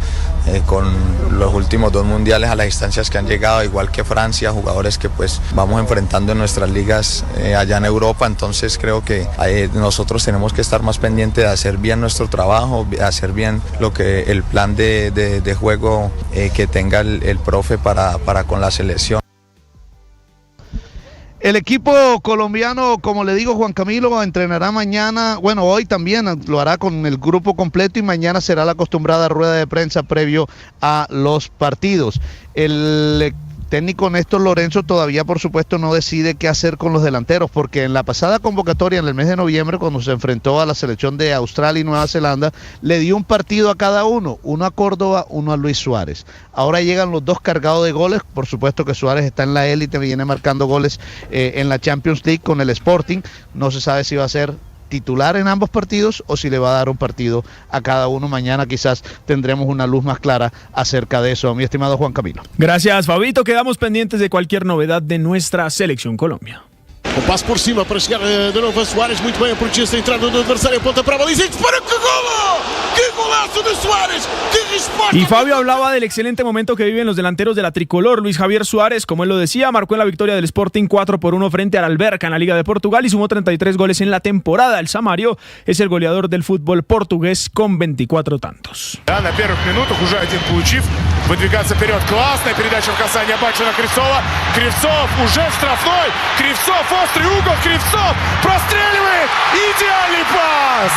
Speaker 13: con los últimos 2 mundiales a las instancias que han llegado, igual que Francia, jugadores que pues vamos enfrentando en nuestras ligas allá en Europa. Entonces creo que nosotros tenemos que estar más pendientes de hacer bien nuestro trabajo, hacer bien lo que el plan de juego que tenga el profe para con la selección.
Speaker 22: El equipo colombiano, como le digo, Juan Camilo, entrenará mañana, bueno, hoy también lo hará con el grupo completo y mañana será la acostumbrada rueda de prensa previo a los partidos. El técnico Néstor Lorenzo todavía, por supuesto, no decide qué hacer con los delanteros, porque en la pasada convocatoria, en el mes de noviembre, cuando se enfrentó a la selección de Australia y Nueva Zelanda, le dio un partido a cada uno a Córdoba, uno a Luis Suárez. Ahora llegan los 2 cargados de goles, por supuesto que Suárez está en la élite, viene marcando goles en la Champions League con el Sporting, no se sabe si va a ser titular en ambos partidos o si le va a dar un partido a cada uno. Mañana quizás tendremos una luz más clara acerca de eso, mi estimado Juan Camilo.
Speaker 5: Gracias, Fabito. Quedamos pendientes de cualquier novedad de nuestra selección Colombia.
Speaker 15: Um passo por cima para chegar de novo a Suárez, muito bem a proteger esta entrada do adversário, aponta para a baliza e dispara, que golo! Que golazo de Suárez! Que respuesta!
Speaker 5: Y Fabio hablaba del excelente momento que viven los delanteros de la tricolor. Luis Javier Suárez, como él lo decía, marcó en la victoria del Sporting 4-1 frente al Alverca en la Liga de Portugal y sumó 33 goles en la temporada. El Samario es el goleador del fútbol portugués con 24 tantos.
Speaker 15: На первых минутах уже один получив, выдвигаться вперед, классная передача в касание Бачина Кривцова, Кривцов уже в штрафной, Кривцов, острый угол, Кривцов простреливает, идеальный пас!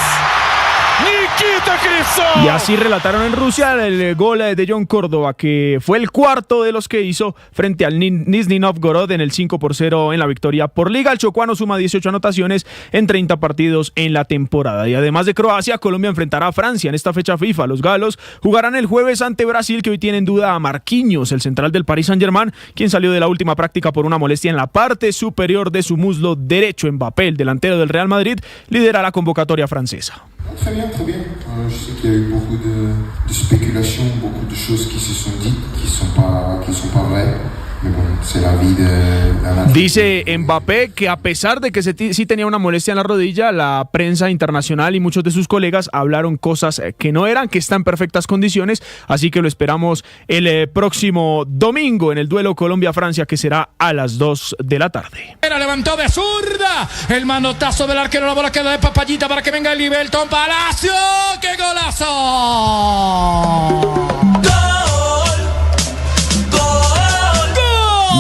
Speaker 15: Nikita Krivtsov.
Speaker 5: Y así relataron en Rusia el gol de John Córdoba, que fue el cuarto de los que hizo frente al Nizhny Novgorod en el 5-0 en la victoria por liga. El chocuano suma 18 anotaciones en 30 partidos en la temporada. Y además de Croacia, Colombia enfrentará a Francia en esta fecha FIFA. Los galos jugarán el jueves ante Brasil, que hoy tiene en duda a Marquinhos, el central del Paris Saint-Germain, quien salió de la última práctica por una molestia en la parte superior de su muslo derecho. Mbappé, el delantero del Real Madrid, lidera la convocatoria francesa.
Speaker 16: Très bien, très bien. Je sais qu'il y a eu beaucoup de spéculations, beaucoup de choses qui se sont dites, qui sont pas vraies.
Speaker 5: Dice Mbappé que a pesar de que sí tenía una molestia en la rodilla, la prensa internacional y muchos de sus colegas hablaron cosas que no eran, que está en perfectas condiciones, así que lo esperamos el próximo domingo en el duelo Colombia-Francia, que será a las 2 de la tarde.
Speaker 17: Levantó de zurda, el manotazo del arquero, la bola queda de papayita para que venga el Ibelton Palacio. ¡Qué golazo!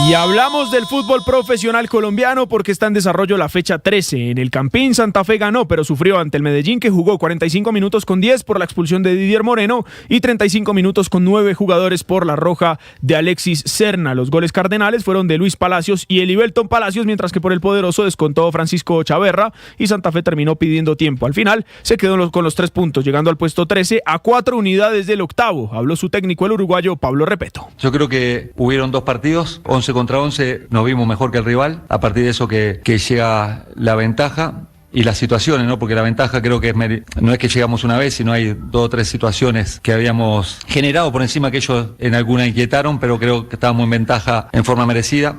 Speaker 5: Y hablamos del fútbol profesional colombiano porque está en desarrollo la fecha 13. En el Campín, Santa Fe ganó, pero sufrió ante el Medellín, que jugó 45 minutos con 10 por la expulsión de Didier Moreno y 35 minutos con 9 jugadores por la roja de Alexis Serna. Los goles cardenales fueron de Luis Palacios y Elibelton Palacios, mientras que por el poderoso descontó Francisco Chaverra y Santa Fe terminó pidiendo tiempo. Al final se quedó con los 3 puntos, llegando al puesto 13 a 4 unidades del octavo. Habló su técnico, el uruguayo Pablo Repeto.
Speaker 18: Yo creo que hubieron 2 partidos, 11 contra 11, nos vimos mejor que el rival. A partir de eso que llega la ventaja y las situaciones, ¿no? Porque la ventaja creo que no es que llegamos una vez, sino hay 2 o 3 situaciones que habíamos generado por encima, que ellos en alguna inquietaron, pero creo que estábamos en ventaja en forma merecida.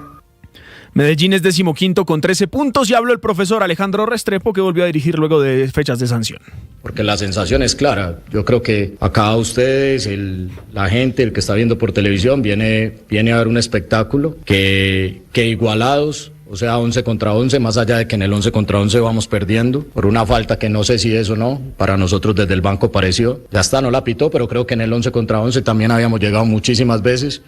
Speaker 5: Medellín es 15º con 13 puntos y habló el profesor Alejandro Restrepo, que volvió a dirigir luego de fechas de sanción.
Speaker 19: Porque la sensación es clara. Yo creo que acá ustedes, la gente, el que está viendo por televisión, viene a ver un espectáculo que igualados, o sea, 11 contra 11, más allá de que en el 11 contra 11 vamos perdiendo por una falta que no sé si es o no, para nosotros desde el banco pareció. Ya está, no la pitó, pero creo que en el 11 contra 11 también habíamos llegado muchísimas veces.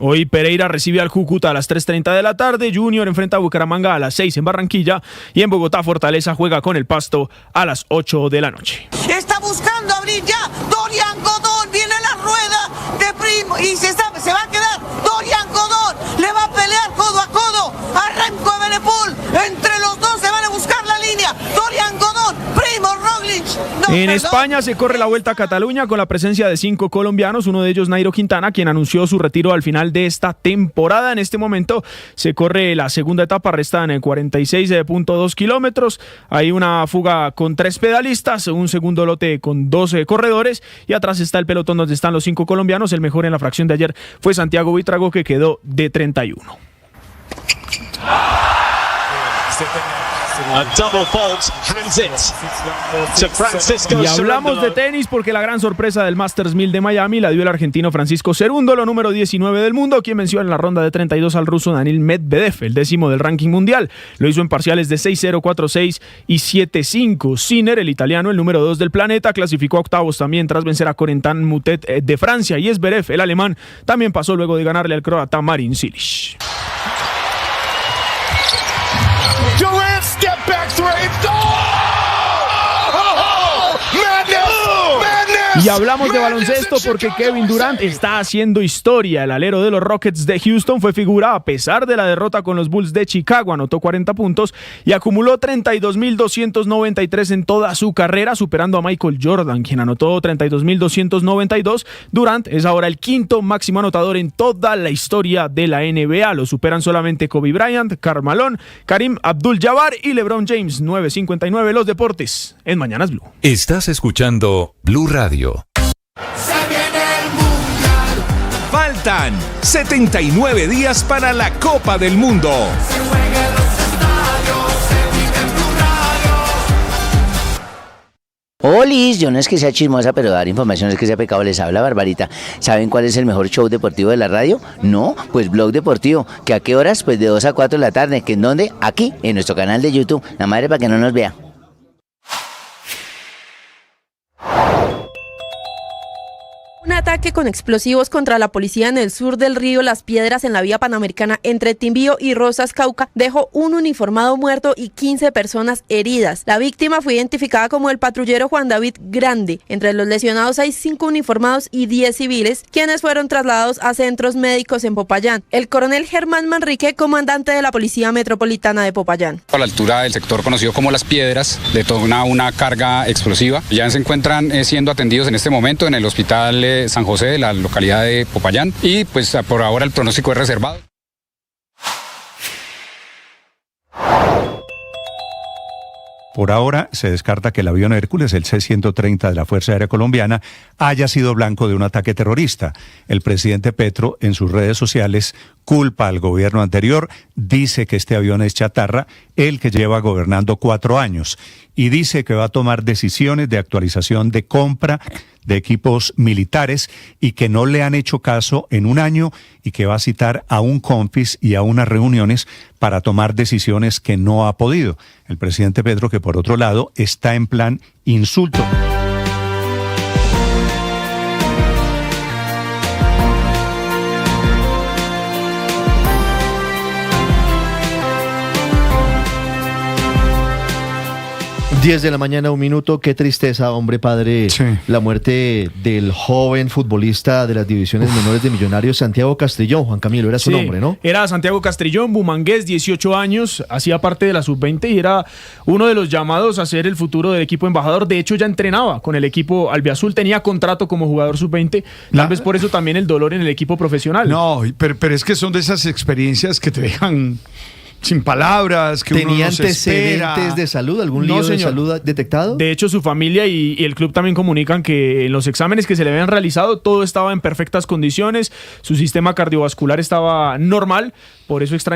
Speaker 5: Hoy Pereira recibe al Cúcuta a las 3:30 de la tarde, Junior enfrenta a Bucaramanga a las 6 en Barranquilla y en Bogotá Fortaleza juega con el Pasto a las 8 de la noche.
Speaker 24: Está buscando abrir ya Dorian Godón, viene la rueda de Primo y se va a quedar Dorian Godón, le va a pelear codo a codo a Remco Evenepoel, entre los dos se van a buscar la línea, Dorian Godón, Primo Roglic.
Speaker 5: En España se corre la Vuelta a Cataluña con la presencia de 5 colombianos, uno de ellos Nairo Quintana, quien anunció su retiro al final de esta temporada. En este momento se corre la segunda etapa, restan 46.2 kilómetros, hay una fuga con 3 pedalistas, un segundo lote con 12 corredores y atrás está el pelotón donde están los 5 colombianos. El mejor en la fracción de ayer fue Santiago Buitrago, que quedó de 31. Y hablamos de tenis porque la gran sorpresa del Masters 1000 de Miami la dio el argentino Francisco Cerúndolo, número 19 del mundo, quien venció en la ronda de 32 al ruso Daniil Medvedev, el 10º del ranking mundial. Lo hizo en parciales de 6-0, 4-6 y 7-5. Sinner, el italiano, el número 2 del planeta, clasificó a octavos también tras vencer a Corentin Moutet de Francia, y Zverev, el alemán, también pasó luego de ganarle al croata Marin Cilic.
Speaker 15: Durant, step back three.
Speaker 5: Y hablamos de baloncesto porque Kevin Durant está haciendo historia. El alero de los Rockets de Houston fue figura a pesar de la derrota con los Bulls de Chicago. Anotó 40 puntos y acumuló 32.293 en toda su carrera, superando a Michael Jordan, quien anotó 32.292. Durant es ahora el 5º máximo anotador en toda la historia de la NBA. Lo superan solamente Kobe Bryant, Karl Malone, Karim Abdul-Jabbar y LeBron James. 9:59 los deportes en Mañanas Blue.
Speaker 7: Estás escuchando Blue Radio. Faltan 79 días para la Copa del Mundo.
Speaker 26: Olis, yo no es que sea chismosa, pero dar información es que sea pecado. Les habla Barbarita. ¿Saben cuál es el mejor show deportivo de la radio? No, pues Blog Deportivo. ¿Que a qué horas? Pues de 2 a 4 de la tarde. ¿Que en dónde? Aquí, en nuestro canal de YouTube. La madre para que no nos vea.
Speaker 27: Una
Speaker 2: ataque con explosivos contra la policía en el sur del río Las Piedras en la vía panamericana entre Timbío y Rosas, Cauca, dejó un uniformado muerto y 15 personas heridas. La víctima fue identificada como el patrullero Juan David Grande. Entre los lesionados hay 5 uniformados y 10 civiles, quienes fueron trasladados a centros médicos en Popayán. El coronel Germán Manrique, comandante de la Policía Metropolitana de Popayán.
Speaker 4: A la altura del sector conocido como Las Piedras, detona una carga explosiva. Ya se encuentran siendo atendidos en este momento en el hospital San José de la localidad de Popayán y pues por ahora el pronóstico es reservado.
Speaker 11: Por ahora se descarta que el avión Hércules, el C-130 de la Fuerza Aérea Colombiana, haya sido blanco de un ataque terrorista. El presidente Petro, en sus redes sociales, culpa al gobierno anterior, dice que este avión es chatarra, el que lleva gobernando 4 años, y dice que va a tomar decisiones de actualización de compra de equipos militares y que no le han hecho caso en un año y que va a citar a un CONFIS y a unas reuniones para tomar decisiones que no ha podido. El presidente Petro, que por otro lado está en plan insulto.
Speaker 6: 10 de la mañana, 1 minuto. Qué tristeza, hombre, padre. Sí. La muerte del joven futbolista de las divisiones menores de Millonarios, Santiago Castrillón. Juan Camilo, era su nombre, ¿no?
Speaker 5: Era Santiago Castrillón, bumangués, 18 años, hacía parte de la sub-20 y era uno de los llamados a ser el futuro del equipo embajador. De hecho, ya entrenaba con el equipo albiazul, tenía contrato como jugador sub-20. Tal vez por eso también el dolor en el equipo profesional.
Speaker 8: No, pero es que son de esas experiencias que te dejan sin palabras, que
Speaker 6: ¿tenía
Speaker 8: uno no se espera.
Speaker 6: antecedentes de salud? ¿Algún lío de salud detectado?
Speaker 5: De hecho, su familia y el club también comunican que en los exámenes que se le habían realizado todo estaba en perfectas condiciones, su sistema cardiovascular estaba normal, por eso extraña